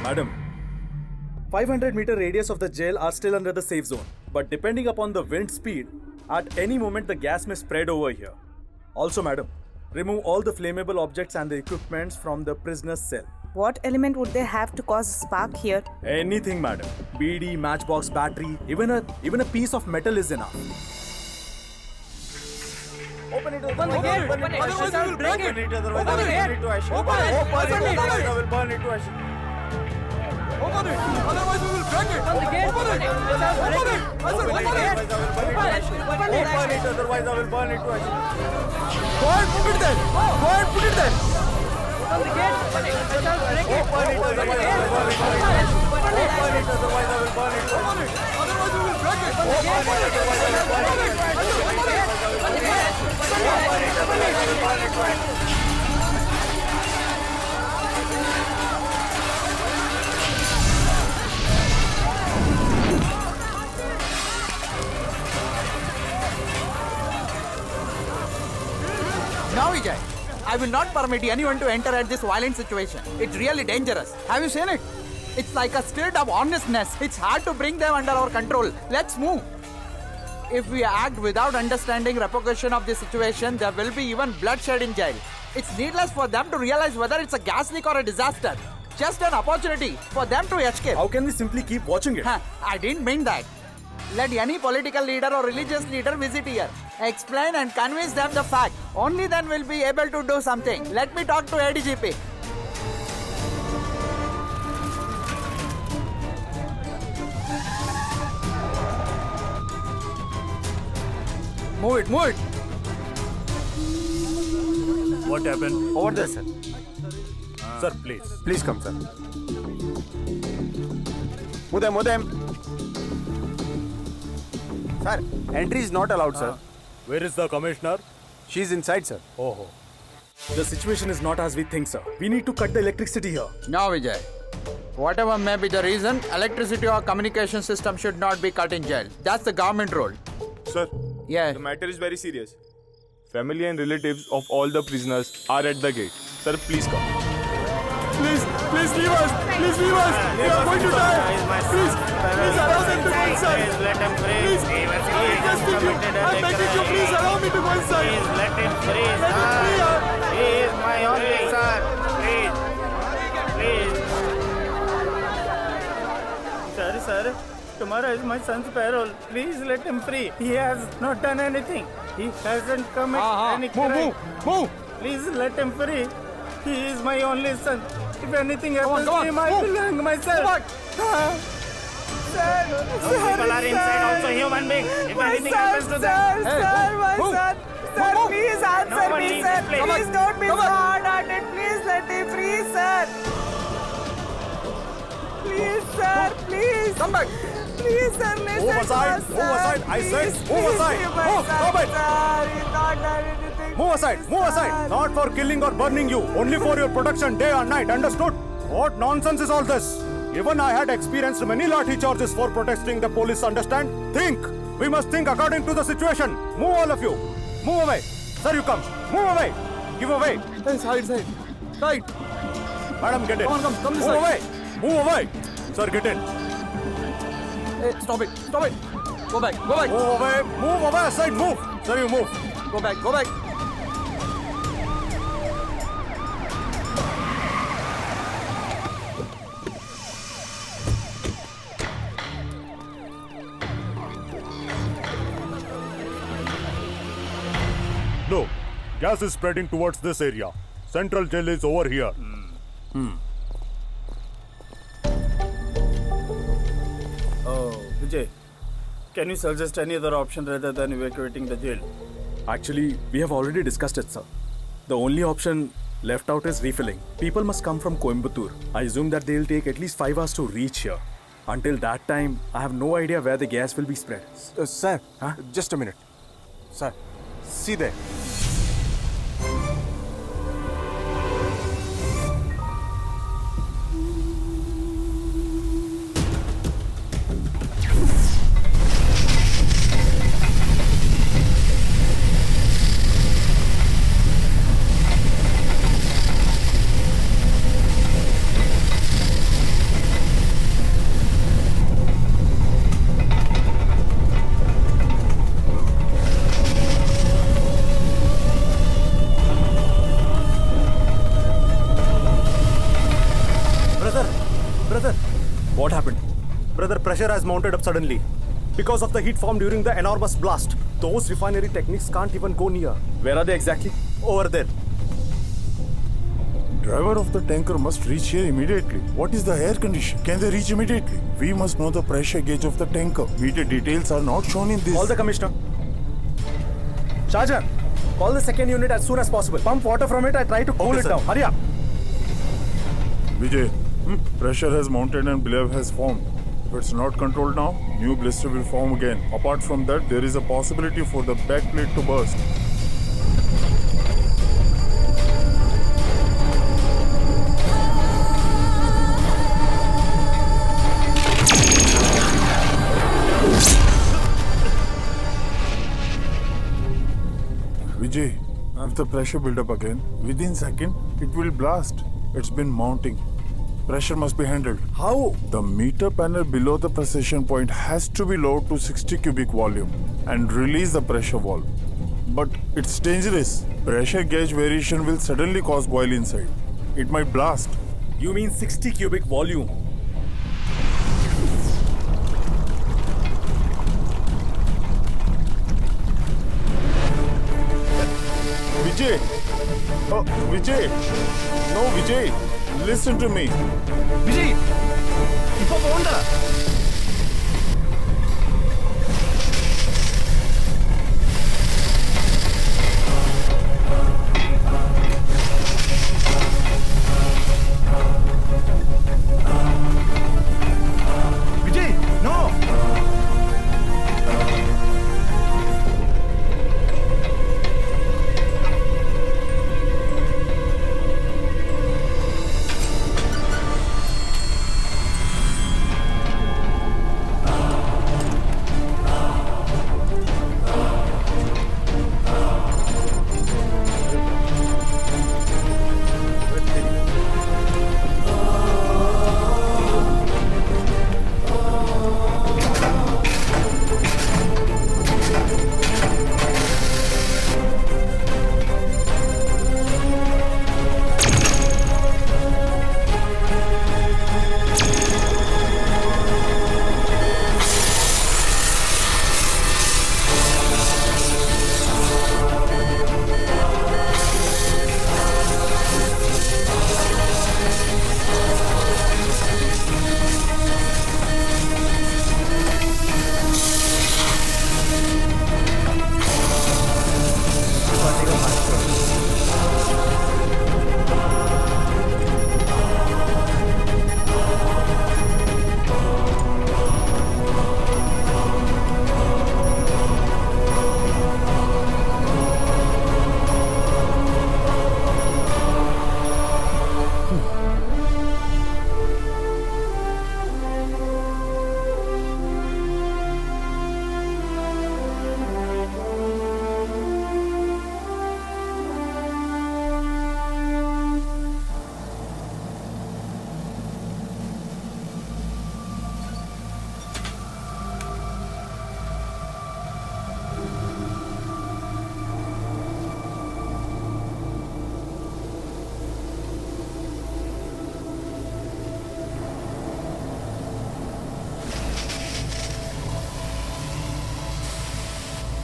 Madam, 500-meter radius of the jail are still under the safe zone. But depending upon the wind speed, at any moment the gas may spread over here. Also, madam, remove all the flammable objects and the equipments from the prisoner's cell. What element would they have to cause a spark here? Anything, madam. BD, matchbox, battery, even a piece of metal is enough. Open it! Open the gate! Open it! Otherwise we will break it! Otherwise Open I will burn it to ashes. Open it! Open it! Open it! I will burn it to ashes. Open it! Otherwise we will break it! Open the gate! Open it! Open it! I said open it! Open it, otherwise I will burn it to ashes. Go and put it there! Go and put it there! Open the gate! Open it! Break it! Open it, otherwise I will burn it to ashes. Open it, otherwise I will burn it to Open ashes. it! Otherwise we will break it! Open it, otherwise I will burn it. I said open it! Open it, otherwise I will burn it to ashes. I will not permit anyone to enter at this violent situation. It's really dangerous. Have you seen it? It's like a spirit of honestness. It's hard to bring them under our control. Let's move. If we act without understanding repercussion of the situation, there will be even bloodshed in jail. It's needless for them to realize whether it's a gas leak or a disaster. Just an opportunity for them to escape. How can we simply keep watching it? I didn't mean that. Let any political leader or religious leader visit here. Explain and convince them the fact. Only then we'll be able to do something. Let me talk to ADGP. Move it, move it. What happened? Over there, sir. Sir, please. Please come, sir. Move them. Sir, entry is not allowed, sir. Where is the commissioner? She's inside, sir. Oh. The situation is not as we think, sir. We need to cut the electricity here. No, Vijay. Whatever may be the reason, electricity or communication system should not be cut in jail. That's the government rule. Sir, Yeah. the matter is very serious. Family and relatives of all the prisoners are at the gate. Sir, please come. Please leave us. Please leave us. We are going to die. Please allow them to go inside. Please let him free. Please, He was I'm requesting you. I'm begging you. Please allow me to go inside. Please let him free. Let him free. He is my only son. Please. Sir, tomorrow is my son's parole. Please let him free. He has not done anything. He hasn't committed any crime. Move. Please let him free. He is my only son. If anything happens Come on, to him, I will hang myself. Sir, people are inside also human beings. If anything happens to them. Sir, please answer me, sir. Please don't be so hard-hearted. Please let me free, sir. Please, sir, please. Come back. Please, sir, listen Move aside. to us, Move sir. aside. I said, Please, move please aside. be my Move. son, Stop it. Sir, he's not done anything. Move aside. Not for killing or burning you. Only for your protection day and night. Understood? What nonsense is all this? Even I had experienced many lathi charges for protesting the police. Understand? Think. We must think according to the situation. Move, all of you. Move away. Sir, you come. Move away. Give away. Side. Madam, get in. Come on, come this Move side. away. Move away. Sir, get in. Hey, stop it. Go back. Move away. Move away. Aside. Move. Sir, you move. Go back. Look, gas is spreading towards this area. Central jail is over here. Oh, Vijay, can you suggest any other option rather than evacuating the jail? Actually, we have already discussed it, sir. The only option left out is refilling. People must come from Coimbatore. I assume that they'll take at least 5 hours to reach here. Until that time, I have no idea where the gas will be spread. Sir, just a minute. Sir, see there. What happened? Brother, pressure has mounted up suddenly. Because of the heat formed during the enormous blast. Those refinery techniques can't even go near. Where are they exactly? Over there. Driver of the tanker must reach here immediately. What is the air condition? Can they reach immediately? We must know the pressure gauge of the tanker. Meter details are not shown in this. Call the commissioner. Shahjahan, call the second unit as soon as possible. Pump water from it. I try to cool it sir. down. Hurry up. Vijay, pressure has mounted and blave has formed. If it's not controlled now, new blister will form again. Apart from that, there is a possibility for the back plate to burst. Vijay, If the pressure build up again, within second, it will blast. It's been mounting. Pressure must be handled. How? The meter panel below the precision point has to be lowered to 60 cubic volume and release the pressure valve. But it's dangerous. Pressure gauge variation will suddenly cause boil inside. It might blast. You mean 60 cubic volume? Vijay! Oh, Vijay! No, Vijay! Listen to me. Vijay! ഇപ്പൊ പോണ്ട. Vijay, no!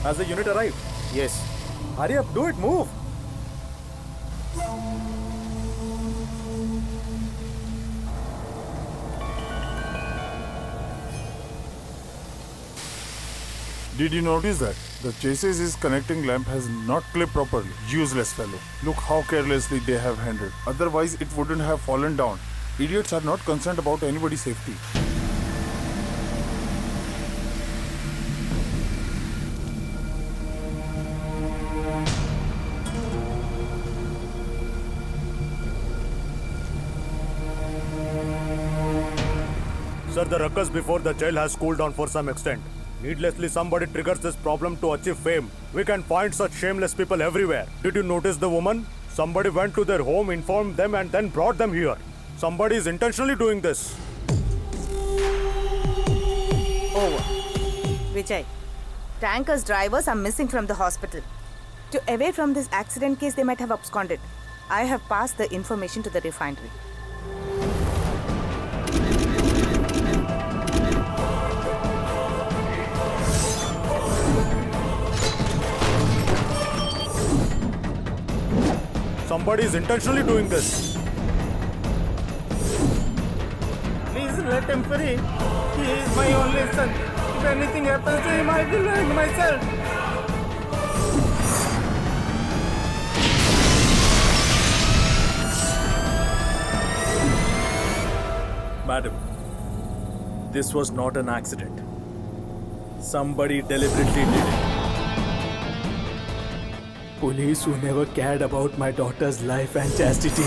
Has the unit arrived? Yes. Hurry up, do it, move! Did you notice that? The chassis is connecting lamp has not clipped properly. Useless fellow. Look how carelessly they have handled. Otherwise, it wouldn't have fallen down. Idiots are not concerned about anybody's safety. Sir, the ruckus before the jail has cooled down for some extent. Needlessly, somebody triggers this problem to achieve fame. We can find such shameless people everywhere. Did you notice the woman? Somebody went to their home, informed them, and then brought them here. Somebody is intentionally doing this. Over. Vijay, tanker's drivers are missing from the hospital. To evade from this accident case, they might have absconded. I have passed the information to the refinery. Somebody is intentionally doing this. Please let him free. He is my only son. If anything happens to him, I will end myself. Madam, this was not an accident. Somebody deliberately did it. Police who never cared about my daughter's life and chastity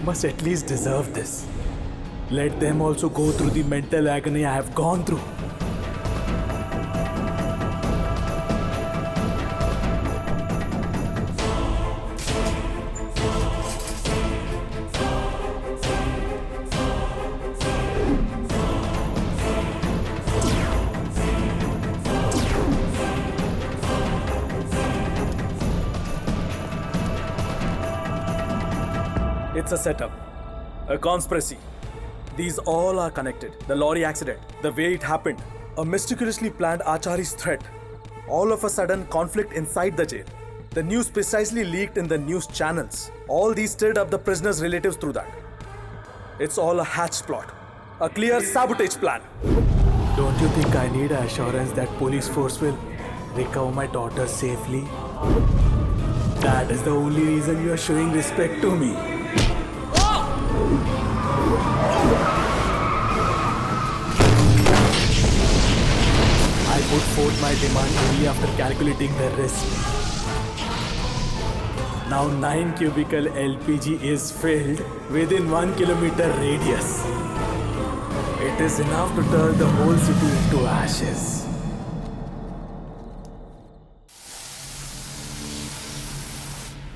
must at least deserve this. Let them also go through the mental agony I have gone through. It's a setup, a conspiracy. These all are connected. The lorry accident, the way it happened, a mysteriously planned Achari's threat. All of a sudden, conflict inside the jail. The news precisely leaked in the news channels. All these stirred up the prisoners' relatives through that. It's all a hatched plot. A clear sabotage plan. Don't you think I need assurance that police force will recover my daughter safely? That is the only reason you are showing respect to me. I put forth my demand only after calculating the risk. Now 9 cubicle LPG is filled within 1 kilometer radius. It is enough to turn the whole city into ashes.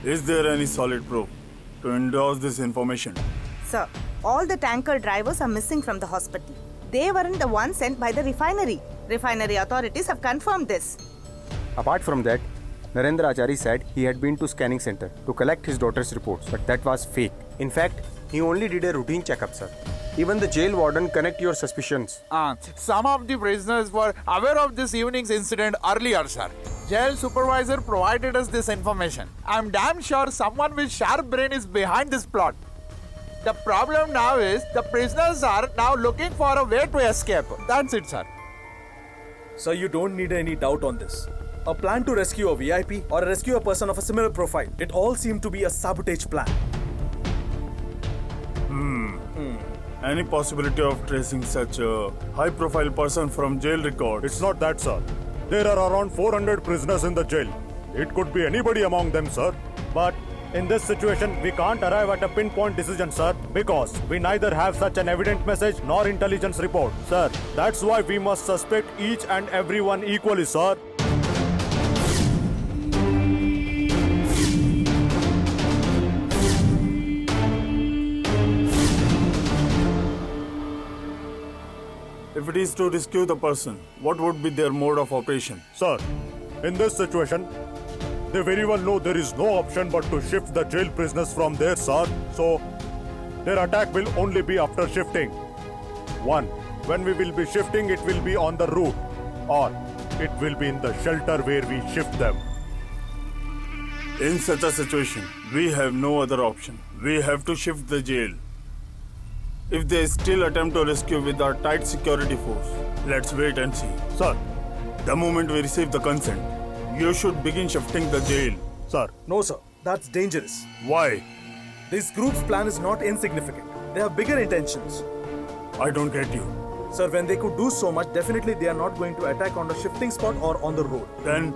Is there any solid proof to endorse this information? Sir, all the tanker drivers are missing from the hospital. They weren't the ones sent by the refinery. Refinery authorities have confirmed this. Apart from that, Narendra Achari said he had been to scanning center to collect his daughter's reports, but that was fake. In fact, he only did a routine checkup, sir. Even the jail warden connect your suspicions. Some of the prisoners were aware of this evening's incident earlier, sir. Jail supervisor provided us this information. I'm damn sure someone with sharp brain is behind this plot. The problem now is the prisoners are now looking for a way to escape. That's it, sir. So you don't need any doubt on this. A plan to rescue a VIP or rescue a person of a similar profile. It all seemed to be a sabotage plan. Any possibility of tracing such a high-profile person from jail records? It's not that, sir. There are around 400 prisoners in the jail. It could be anybody among them, sir. But in this situation, we can't arrive at a pinpoint decision, sir, because we neither have such an evident message nor intelligence report, sir. That's why we must suspect each and everyone equally, sir. If it is to rescue the person, what would be their mode of operation? Sir, in this situation, they very well know there is no option but to shift the jail prisoners from there, sir. So, their attack will only be after shifting. One, when we will be shifting, it will be on the route, or it will be in the shelter where we shift them. In such a situation, we have no other option. We have to shift the jail. If they still attempt to rescue with our tight security force, let's wait and see. Sir, the moment we receive the consent, you should begin shifting the jail. Sir. No, sir. That's dangerous. Why? This group's plan is not insignificant. They have bigger intentions. I don't get you. Sir, when they could do so much, definitely they are not going to attack on the shifting spot or on the road. Then?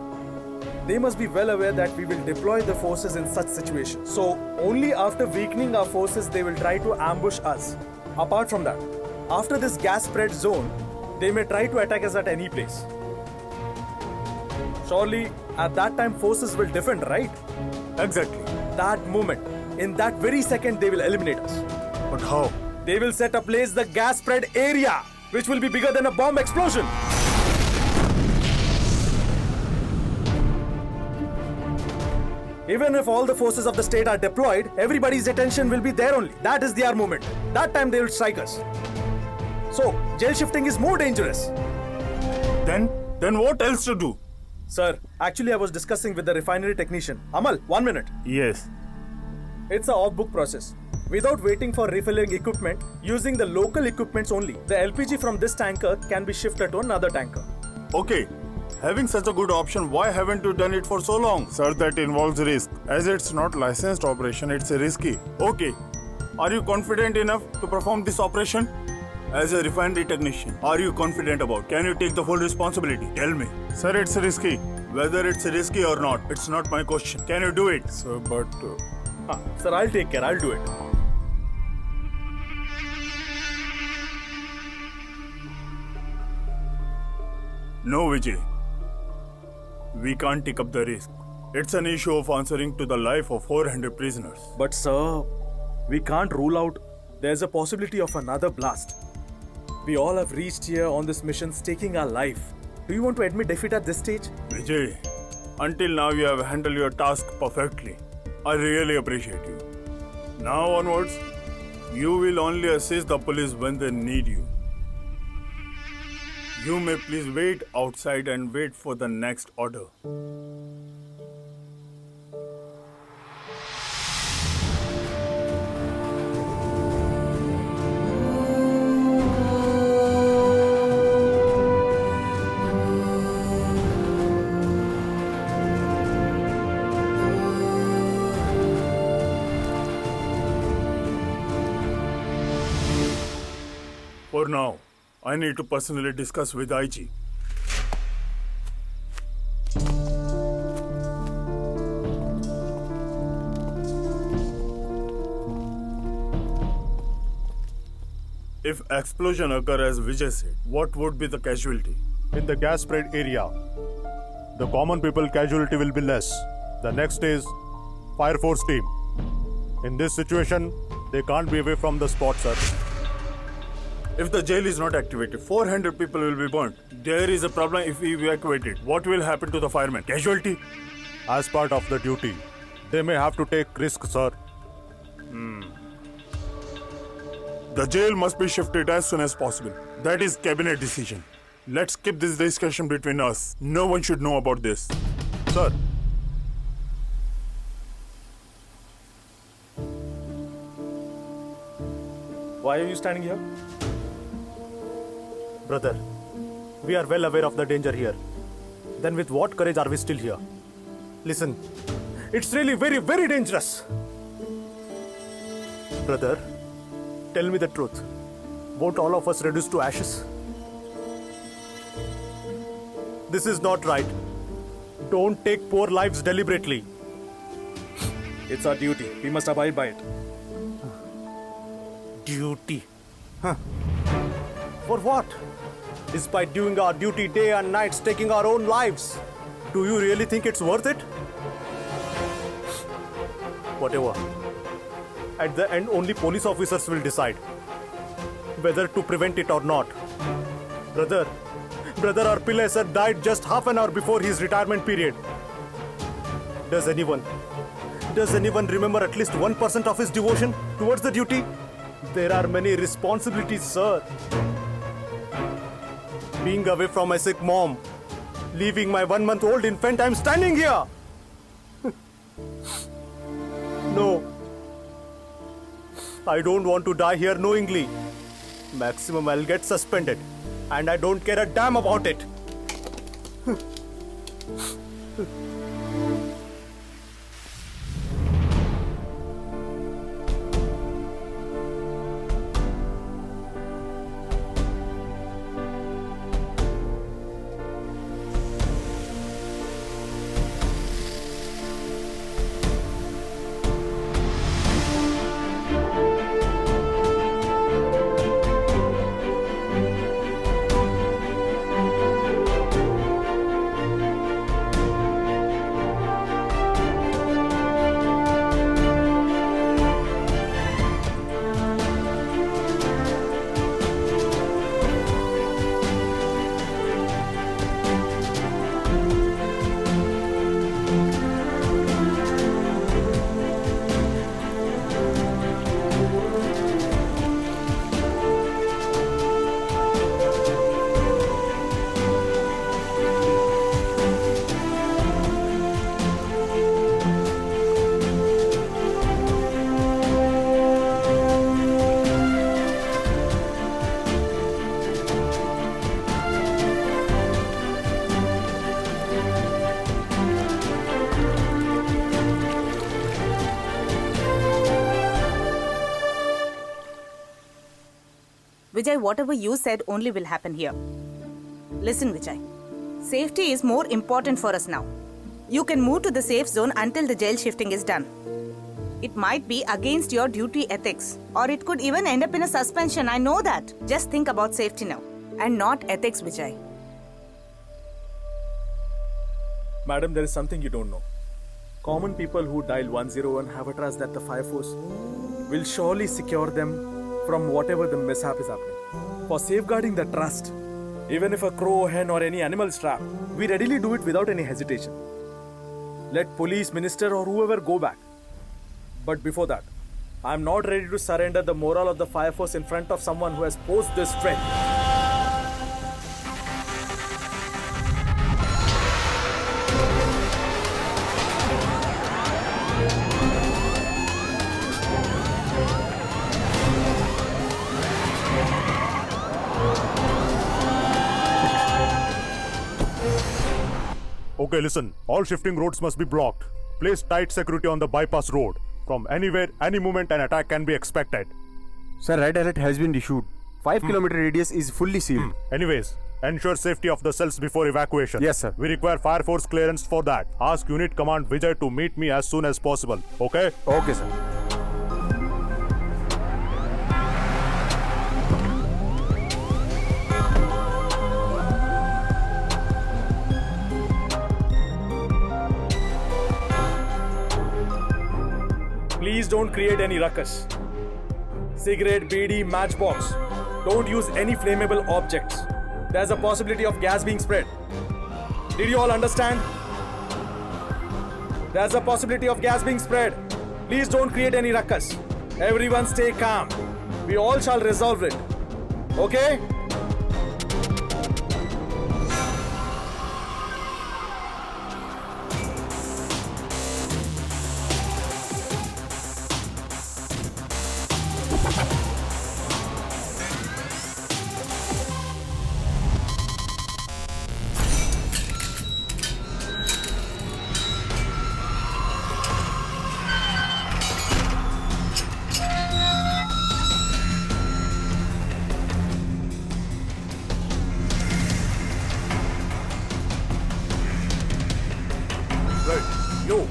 They must be well aware that we will deploy the forces in such situations. So, only after weakening our forces, they will try to ambush us. Apart from that, after this gas spread zone, they may try to attack us at any place. Surely, at that time, forces will defend, right? Exactly. That moment, in that very second, they will eliminate us. But how? They will set ablaze the gas spread area, which will be bigger than a bomb explosion. Even if all the forces of the state are deployed, everybody's attention will be there only. That is their moment. That time they will strike us. So, jail shifting is more dangerous. Then what else to do? Sir, actually I was discussing with the refinery technician. Amal, 1 minute. Yes. It's a off-book process. Without waiting for refilling equipment, using the local equipments only, the LPG from this tanker can be shifted to another tanker. Okay. Having such a good option, why haven't you done it for so long? Sir, that involves risk. As it's not licensed operation, it's risky. Okay. Are you confident enough to perform this operation? As a refinery technician, are you confident about? Can you take the full responsibility? Tell me. Sir, it's risky. Whether it's risky or not, it's not my question. Can you do it? Sir, but... Sir, I'll take care. I'll do it. No, Vijay. We can't take up the risk. It's an issue of answering to the life of 400 prisoners. But sir, we can't rule out there's a possibility of another blast. We all have reached here on this mission staking our life. Do you want to admit defeat at this stage? Vijay, until now you have handled your task perfectly. I really appreciate you. Now onwards, you will only assist the police when they need you. You may please wait outside and wait for the next order. For now, I need to personally discuss with IG. If explosion occur as Vijay said, what would be the casualty? In the gas spread area, the common people casualty will be less. The next is fire force team. In this situation, they can't be away from the spot, sir. If the jail is not activated, 400 people will be burnt. There is a problem if we evacuate it. What will happen to the firemen? Casualty? As part of the duty, they may have to take risk, sir. The jail must be shifted as soon as possible. That is cabinet decision. Let's keep this discussion between us. No one should know about this. Sir. Why are you standing here? Brother, we are well aware of the danger here. Then with what courage are we still here? Listen, it's really very, very dangerous. Brother, tell me the truth. Won't all of us reduce to ashes? This is not right. Don't take poor lives deliberately. It's our duty. We must abide by it. Duty? Huh. For what? Despite doing our duty day and night, taking our own lives, do you really think it's worth it? Whatever. At the end, only police officers will decide whether to prevent it or not. Brother, our Pillai sir died just half an hour before his retirement period. Does anyone remember at least 1% of his devotion towards the duty? There are many responsibilities, sir. Being away from my sick mom, leaving my 1-month-old infant, I'm standing here. No. I don't want to die here knowingly. Maximum I'll get suspended. And I don't care a damn about it. Vijay, whatever you said only will happen here. Listen, Vijay. Safety is more important for us now. You can move to the safe zone until the jail shifting is done. It might be against your duty ethics, or it could even end up in a suspension. I know that. Just think about safety now, and not ethics, Vijay. Madam, there is something you don't know. Common people who dial 101 have a trust that the fire force will surely secure them from whatever the mishap is happening. For safeguarding the trust, even if a crow, hen or any animal is trapped, we readily do it without any hesitation. Let police, minister or whoever go back. But before that, I'm not ready to surrender the morale of the fire force in front of someone who has posed this threat. Okay, listen. All shifting roads must be blocked. Place tight security on the bypass road. From anywhere, any moment, an attack can be expected. Sir, red alert has been issued. 5-kilometer radius is fully sealed. Anyways, ensure safety of the cells before evacuation. Yes, sir. We require fire force clearance for that. Ask Unit Command Vijay to meet me as soon as possible. Okay? Okay, sir. Please don't create any ruckus. Cigarette, BD, matchbox. Don't use any flammable objects. There's a possibility of gas being spread. Did you all understand? There's a possibility of gas being spread. Please don't create any ruckus. Everyone stay calm. We all shall resolve it. Okay? Yo.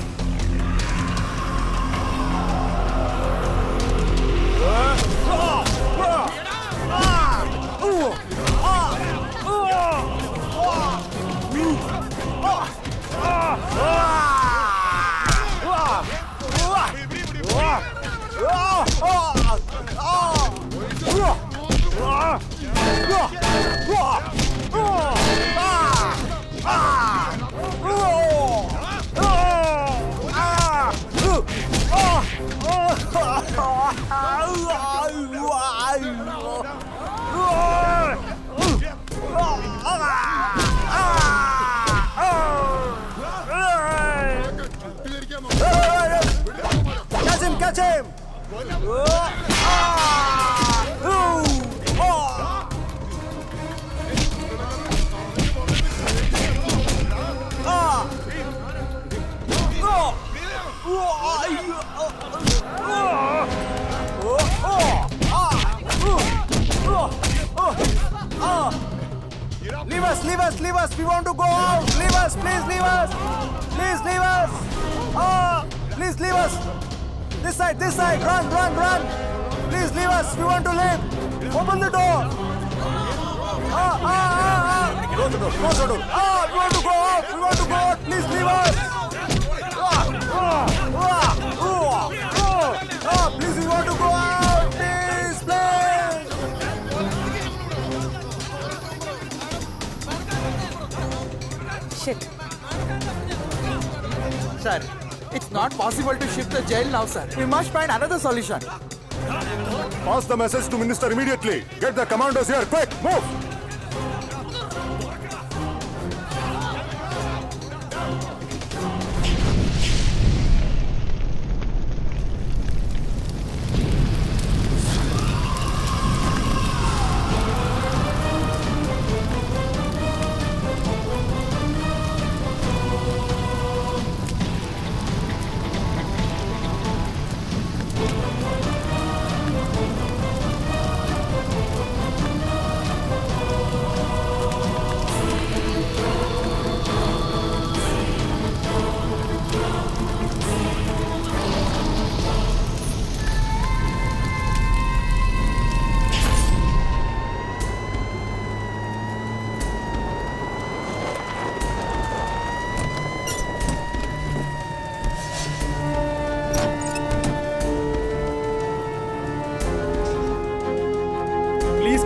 Catch him! Leave us, we want to go out. Leave us, please leave us. Please leave us. Please leave us. This side, run. Please leave us, we want to leave. Open the door. Close the door. We want to go out, please leave us. Please, we want to go out, please. Shit. Sir, it's not possible to shift the jail now, sir. We must find another solution. Pass the message to Minister immediately. Get the commandos here, quick, move!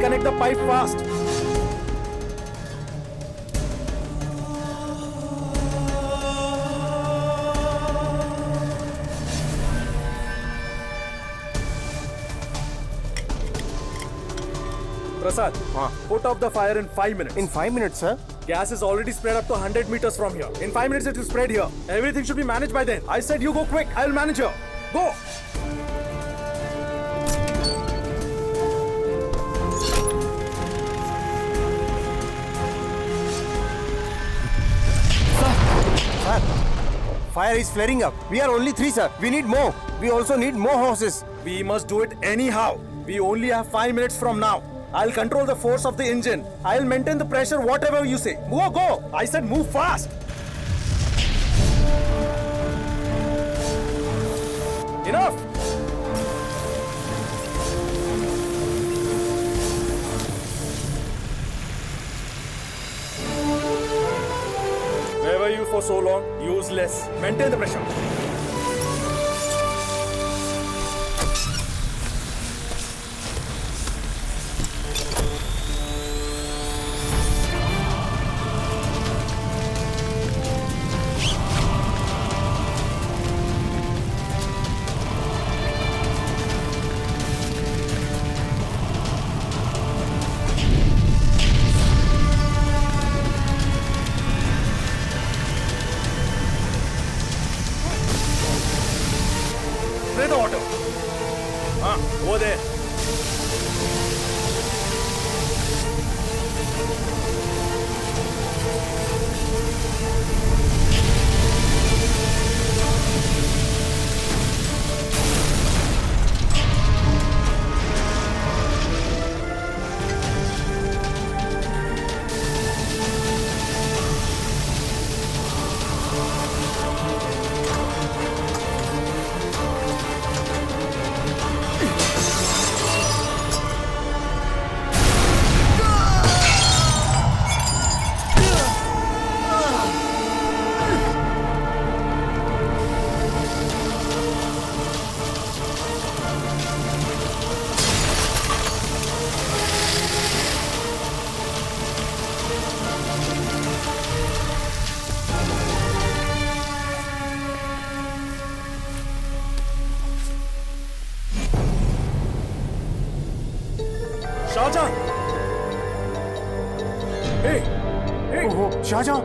Connect the pipe fast. Prasad, put out the fire in 5 minutes. In 5 minutes, sir? Gas is already spread up to 100 meters from here. In 5 minutes it will spread here. Everything should be managed by then. I said you go quick. I will manage here. Go! Sir, fire is flaring up. We are only 3, sir. We need more. We also need more horses. We must do it anyhow. We only have 5 minutes from now. I'll control the force of the engine. I'll maintain the pressure, whatever you say. Go! I said move fast. Enough! Where were you for so long? Useless. Maintain the pressure. Spray the water. Over there. Shahjahan! Hey! Oh, Shahjahan!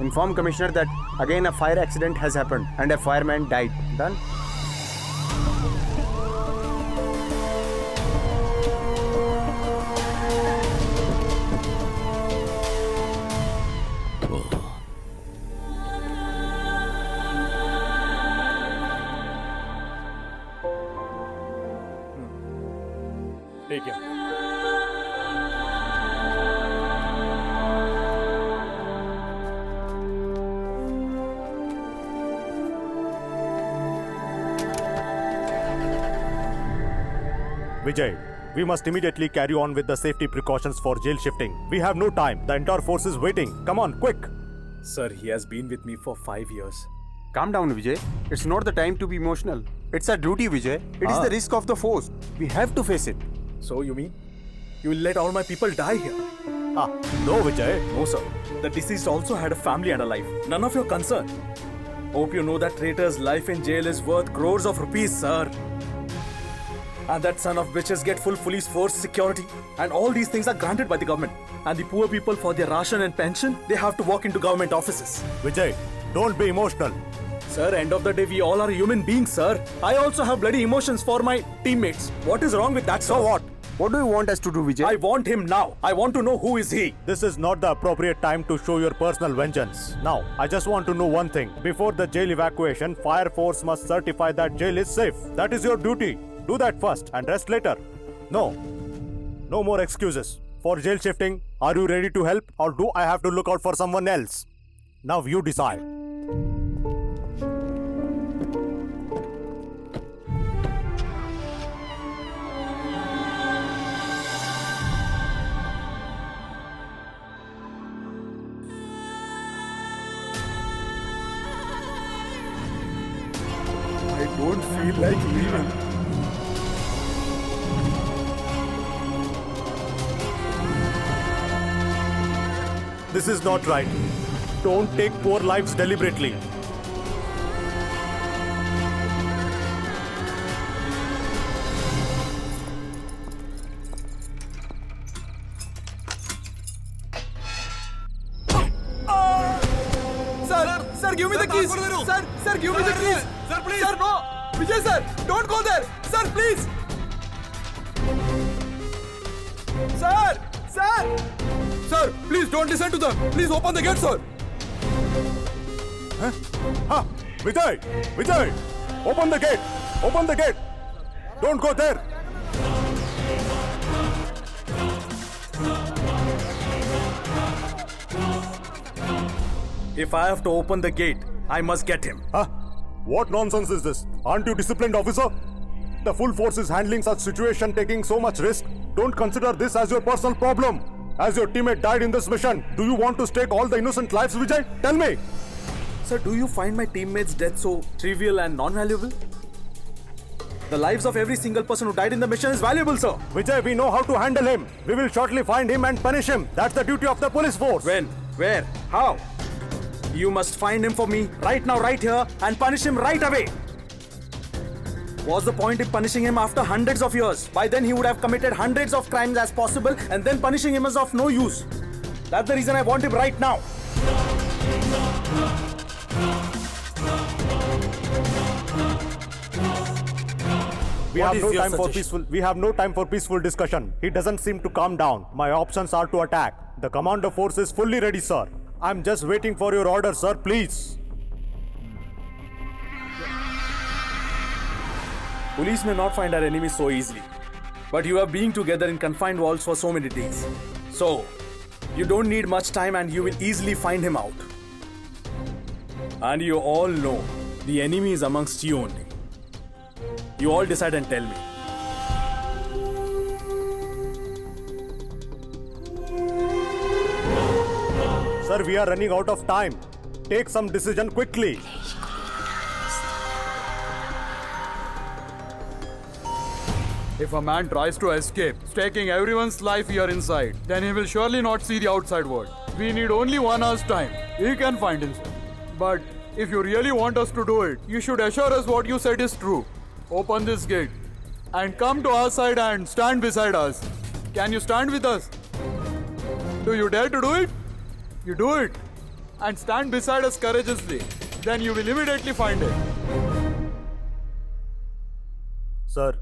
Inform Commissioner that again a fire accident has happened and a fireman died. Done? Take him. Vijay, we must immediately carry on with the safety precautions for jail shifting. We have no time. The entire force is waiting. Come on, quick. Sir, he has been with me for 5 years. Calm down, Vijay. It's not the time to be emotional. It's our duty, Vijay. It is the risk of the force. We have to face it. So you mean you will let all my people die here? No, Vijay. No, sir. The deceased also had a family and a life. None of your concern. Hope you know that traitor's life in jail is worth crores of rupees, sir. And that son of bitches get full police force security. And all these things are granted by the government. And the poor people, for their ration and pension, they have to walk into government offices. Vijay, don't be emotional. Sir, end of the day, we all are human beings, sir. I also have bloody emotions for my teammates. What is wrong with that, sir? So what? What do you want us to do, Vijay? I want him now. I want to know who is he. This is not the appropriate time to show your personal vengeance. Now, I just want to know one thing. Before the jail evacuation, Fire Force must certify that jail is safe. That is your duty. Do that first and rest later. No. No more excuses. For jail shifting, are you ready to help or do I have to look out for someone else? Now you decide. feel like leaving. This is not right. Don't take poor lives deliberately. Sir, give me the keys. Sir, give me the keys. Sir, please. Sir, no. Vijay, sir, don't go there. Sir, please. Sir, please don't listen to them. Please open the gate, sir. Ha! Vijay! Open the gate! Open the gate! Don't go there! If I have to open the gate, I must get him. Huh? What nonsense is this? Aren't you disciplined, officer? The full force is handling such situation, taking so much risk. Don't consider this as your personal problem. As your teammate died in this mission, do you want to stake all the innocent lives, Vijay? Tell me! Sir, do you find my teammates' death so trivial and non-valuable? The lives of every single person who died in the mission is valuable, sir. Vijay, we know how to handle him. We will shortly find him and punish him. That's the duty of the police force. When? Where? How? You must find him for me right now, right here, and punish him right away. What's the point in punishing him after hundreds of years? By then he would have committed hundreds of crimes as possible, and then punishing him is of no use. That's the reason I want him right now. We have no time for peaceful discussion. He doesn't seem to calm down. My options are to attack. The commando force is fully ready, sir. I'm just waiting for your order, sir, please. Police may not find our enemies so easily, but you have been together in confined walls for so many days. So, you don't need much time and you will easily find him out. And you all know the enemy is amongst you only. You all decide and tell me. Sir, we are running out of time. Take some decision quickly. If a man tries to escape, staking everyone's life here inside, then he will surely not see the outside world. We need only 1 hour's time. He can find himself. But if you really want us to do it, you should assure us what you said is true. Open this gate and come to our side and stand beside us. Can you stand with us? Do you dare to do it? You do it and stand beside us courageously. Then you will immediately find it. Sir.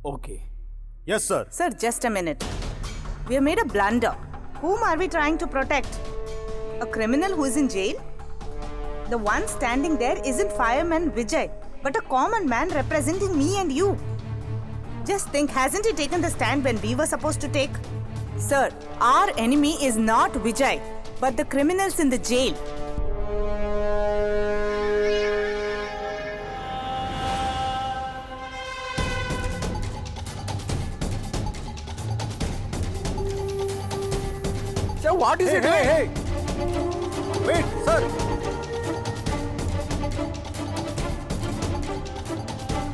Okay. Yes, sir. Sir, just a minute. We have made a blunder. Whom are we trying to protect? A criminal who is in jail? The one standing there isn't Fireman Vijay, but a common man representing me and you. Just think, hasn't he taken the stand when we were supposed to take? Sir, our enemy is not Vijay, but the criminals in the jail. Sir, what is it? Hey! Wait, sir!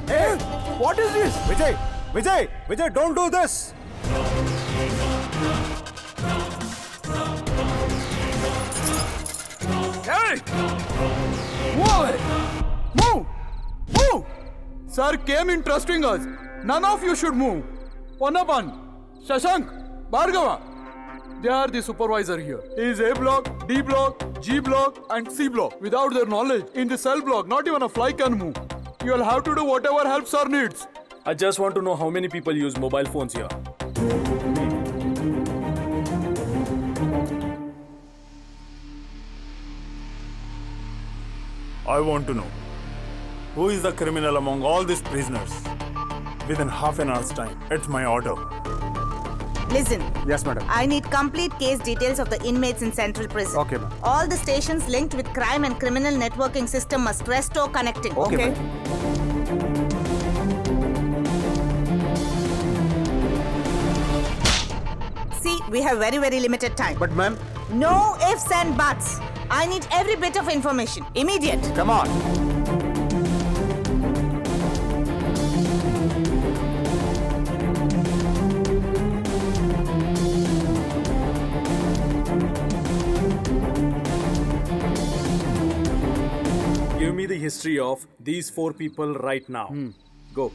Hey! What is this? Vijay, don't do this! Hey! Move! Move! Move! Sir came in trusting us. None of you should move. Ponapan, Shashank, Bhargava. They are the supervisor here. He is A block, D block, G block and C block. Without their knowledge, in the cell block, not even a fly can move. You will have to do whatever help sir needs. I just want to know how many people use mobile phones here. I want to know, who is the criminal among all these prisoners? Within half an hour's time. It's my order. Listen. Yes, madam. I need complete case details of the inmates in Central Prison. Okay, ma'am. All the stations linked with crime and criminal networking system must restore connecting. Okay? See, we have very, very limited time. But ma'am... No ifs and buts. I need every bit of information. Immediate. Come on. history of these 4 people right now. Go.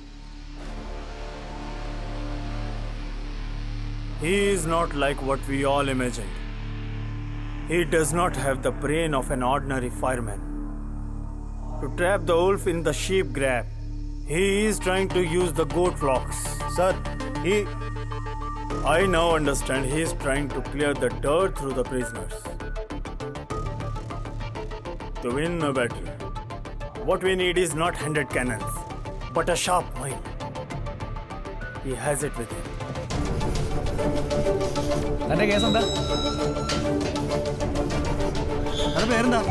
He is not like what we all imagined. He does not have the brain of an ordinary fireman. To trap the wolf in the sheep grab, he is trying to use the goat flocks. Sir, I now understand he is trying to clear the dirt through the prisoners. To win a battle, what we need is not 100 cannons, but a sharp mind. He has it with him. തന്റെ case എന്താ? അത് പേരെന്താ?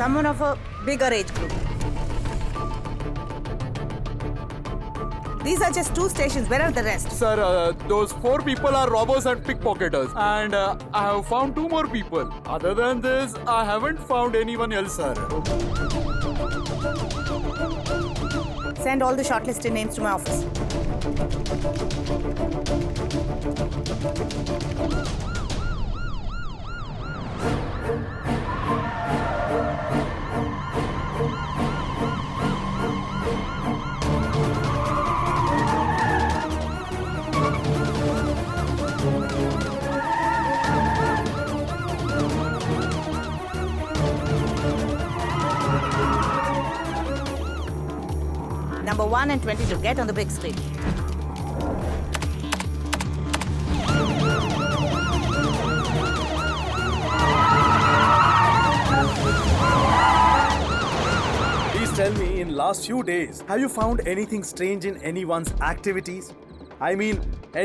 Someone of a bigger age group. These are just 2 stations. Where are the rest? Sir, those 4 people are robbers and pickpocketers. And I have found 2 more people. Other than this, I haven't found anyone else, sir. Send all the shortlisted names to my office. Number 1 and 22, get on the big screen. Please tell me, in last few days, have you found anything strange in anyone's activities? I mean,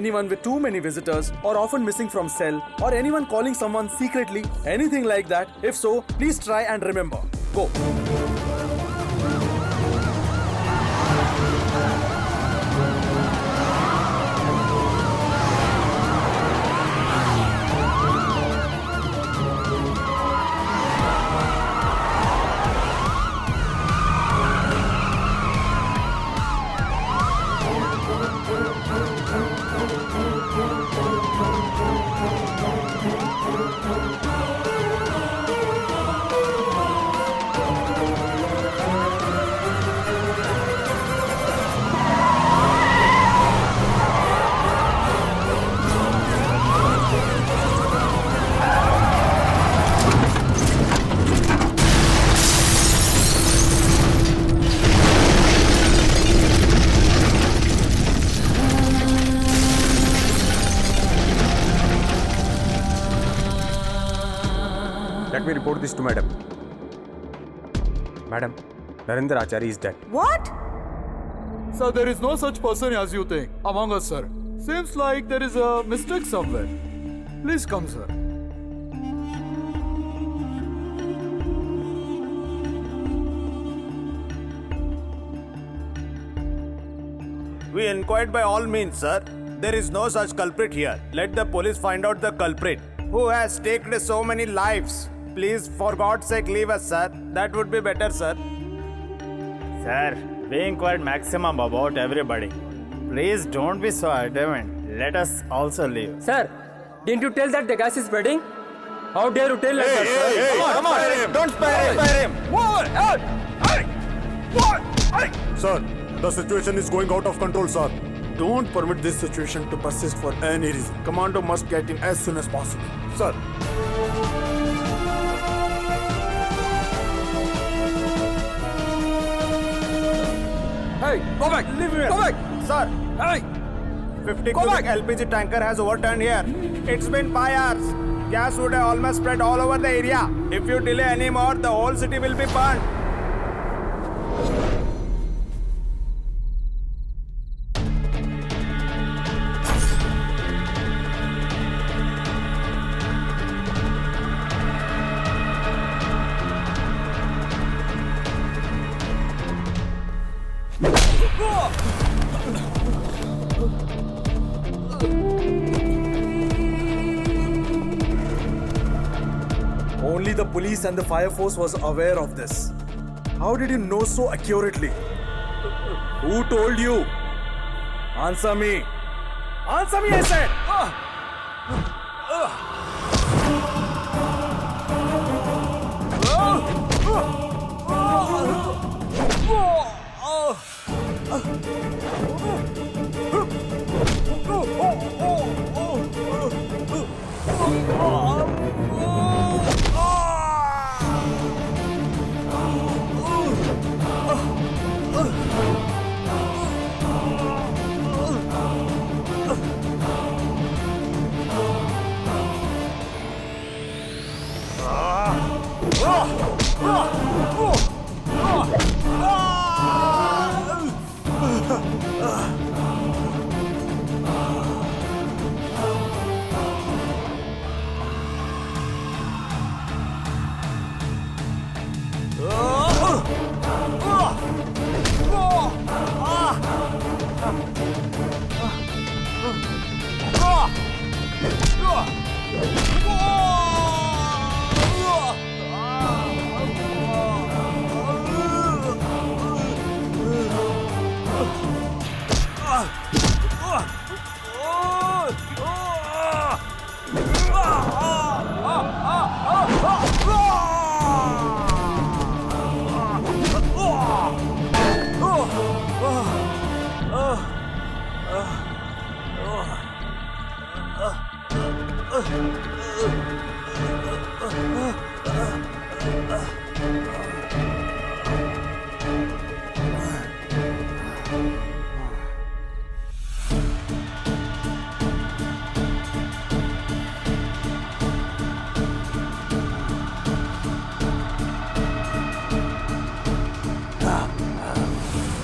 anyone with too many visitors, or often missing from cell, or anyone calling someone secretly, anything like that? If so, please try and remember. Go. Let me report this to Madam. Madam, Narendra Achari is dead. What? Sir, there is no such person as you think among us, sir. Seems like there is a mistake somewhere. Please come, sir. we inquired by all means, sir. There is no such culprit here. Let the police find out the culprit who has taken so many lives. Please, for God's sake, leave us, sir. That would be better, sir. Sir, we inquired maximum about everybody. Please don't be so adamant. Let us also leave. Sir, didn't you tell that the gas is spreading? How dare you tell like that? Hey, Come on. Don't spare him. Sir, the situation is going out of control, sir. Don't permit this situation to persist for any reason. Commando must get in as soon as possible. Sir. Hey, go back! Leave me. Go back! Sir. Hey! 50 Go cubic back. LPG tanker has overturned here. It's been 5 hours. Gas would have almost spread all over the area. If you delay any more, the whole city will be burned. the police and the fire force was aware of this. How did you know so accurately? Who told you? Answer me. Answer me, I said.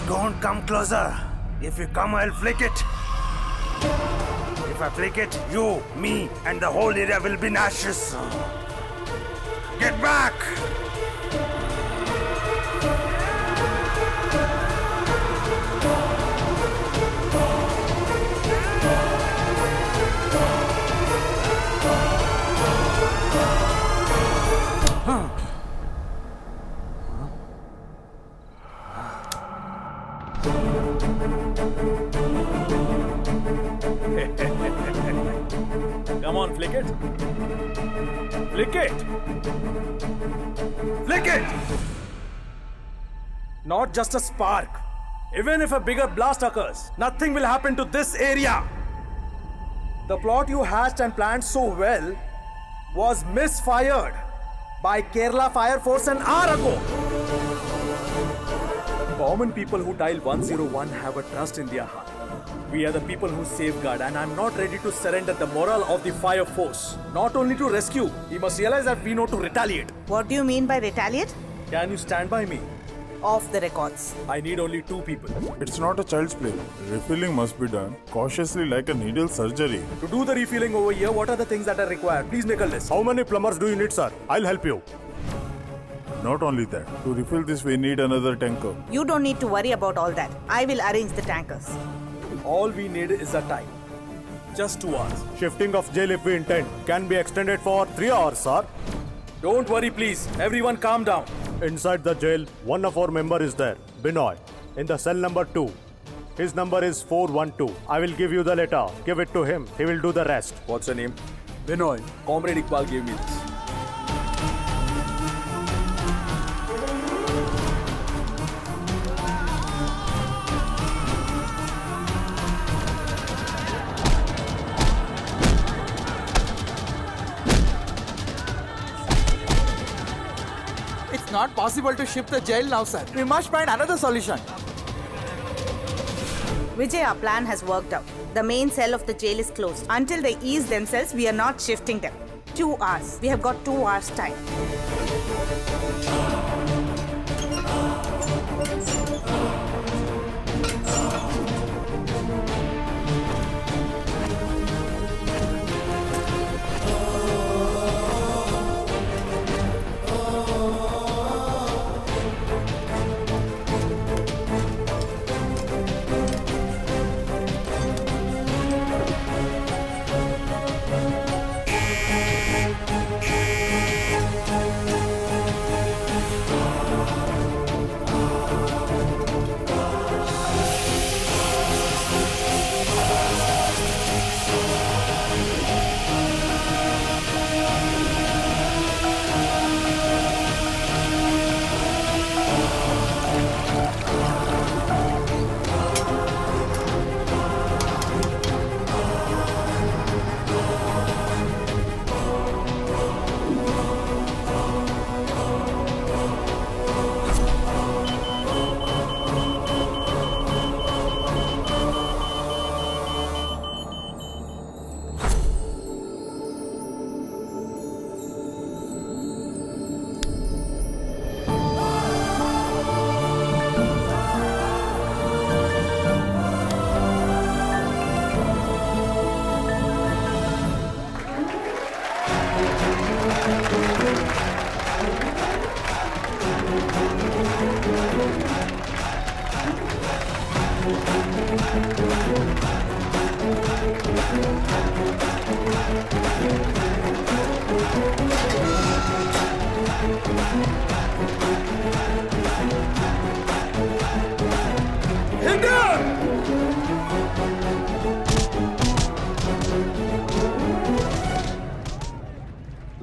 Don't come closer. If you come, I'll flick it. If I flick it, you, me, and the whole area will be in ashes. Get back! Come on, flick it. Flick it. Flick it. Not just a spark. Even if a bigger blast occurs, nothing will happen to this area. The plot you hatched and planned so well was misfired by Kerala Fire Force an hour ago. Common people who dial 101 have a trust in their heart. We are the people who safeguard, and I'm not ready to surrender the morale of the fire force. Not only to rescue, we must realize that we know to retaliate. What do you mean by retaliate? Can you stand by me? Off the records. I need only 2 people. It's not a child's play. Refilling must be done cautiously like a needle surgery. To do the refilling over here, what are the things that are required? Please make a list. How many plumbers do you need, sir? I'll help you. Not only that, to refill this we need another tanker. You don't need to worry about all that. I will arrange the tankers. All we need is a time. Just 2 hours. Shifting of jail, if we intend, can be extended for 3 hours, sir. Don't worry, please. Everyone calm down. Inside the jail, one of our member is there, Binoy, in the cell number 2. His number is 412. I will give you the letter. Give it to him. He will do the rest. What's your name? Binoy. Comrade Iqbal gave me this. It's not possible to shift the jail now, sir. We must find another solution. Vijay, our plan has worked out. The main cell of the jail is closed. Until they ease themselves, we are not shifting them. 2 hours. We have got 2 hours time.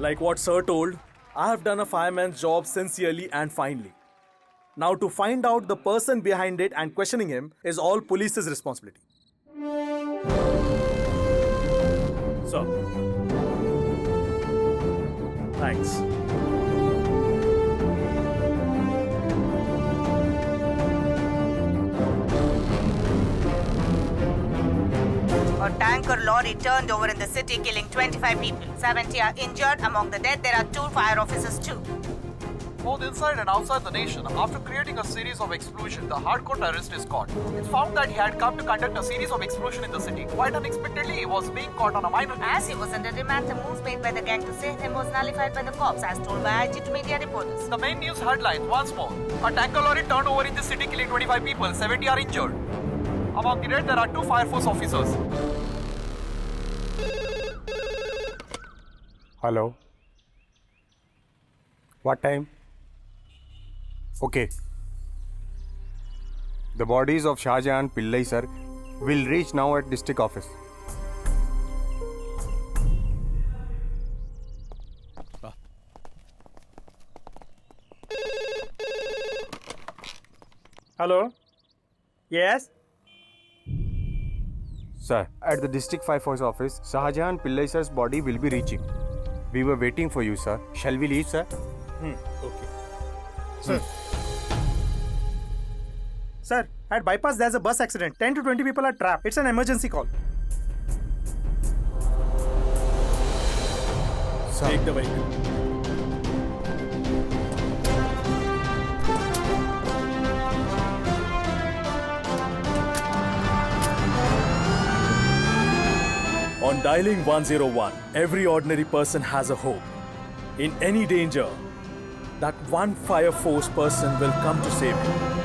Like what Sir told, I have done a fireman's job sincerely and finely. Now, to find out the person behind it and questioning him is all police's responsibility. So, thanks. A tanker lorry turned over in the city, killing 25 people. 70 are injured. Among the dead, there are 2 fire officers too. Both inside and outside the nation, after creating a series of explosions, the hardcore terrorist is caught. It's found that he had come to conduct a series of explosions in the city. Quite unexpectedly, he was being caught on a minor. As he was under remand, the moves made by the gang to save him was nullified by the cops, as told by IG to media reporters. The main news headlines once more. A tanker lorry turned over in the city, killing 25 people. 70 are injured. Among the dead, there are 2 fire force officers. Hello. What time? Okay. The bodies of Shahjahan Pillai sir will reach now at district office. Hello? Yes? Sir, at the district 5 force office, Shahjahan Pillai sir's body will be reaching. We were waiting for you, sir. Shall we leave, sir? Okay. Sir. Sir, at bypass there's a bus accident. 10 to 20 people are trapped. It's an emergency call. Sir. Take the vehicle. On dialing 101, every ordinary person has a hope. In any danger, that one fire force person will come to save him.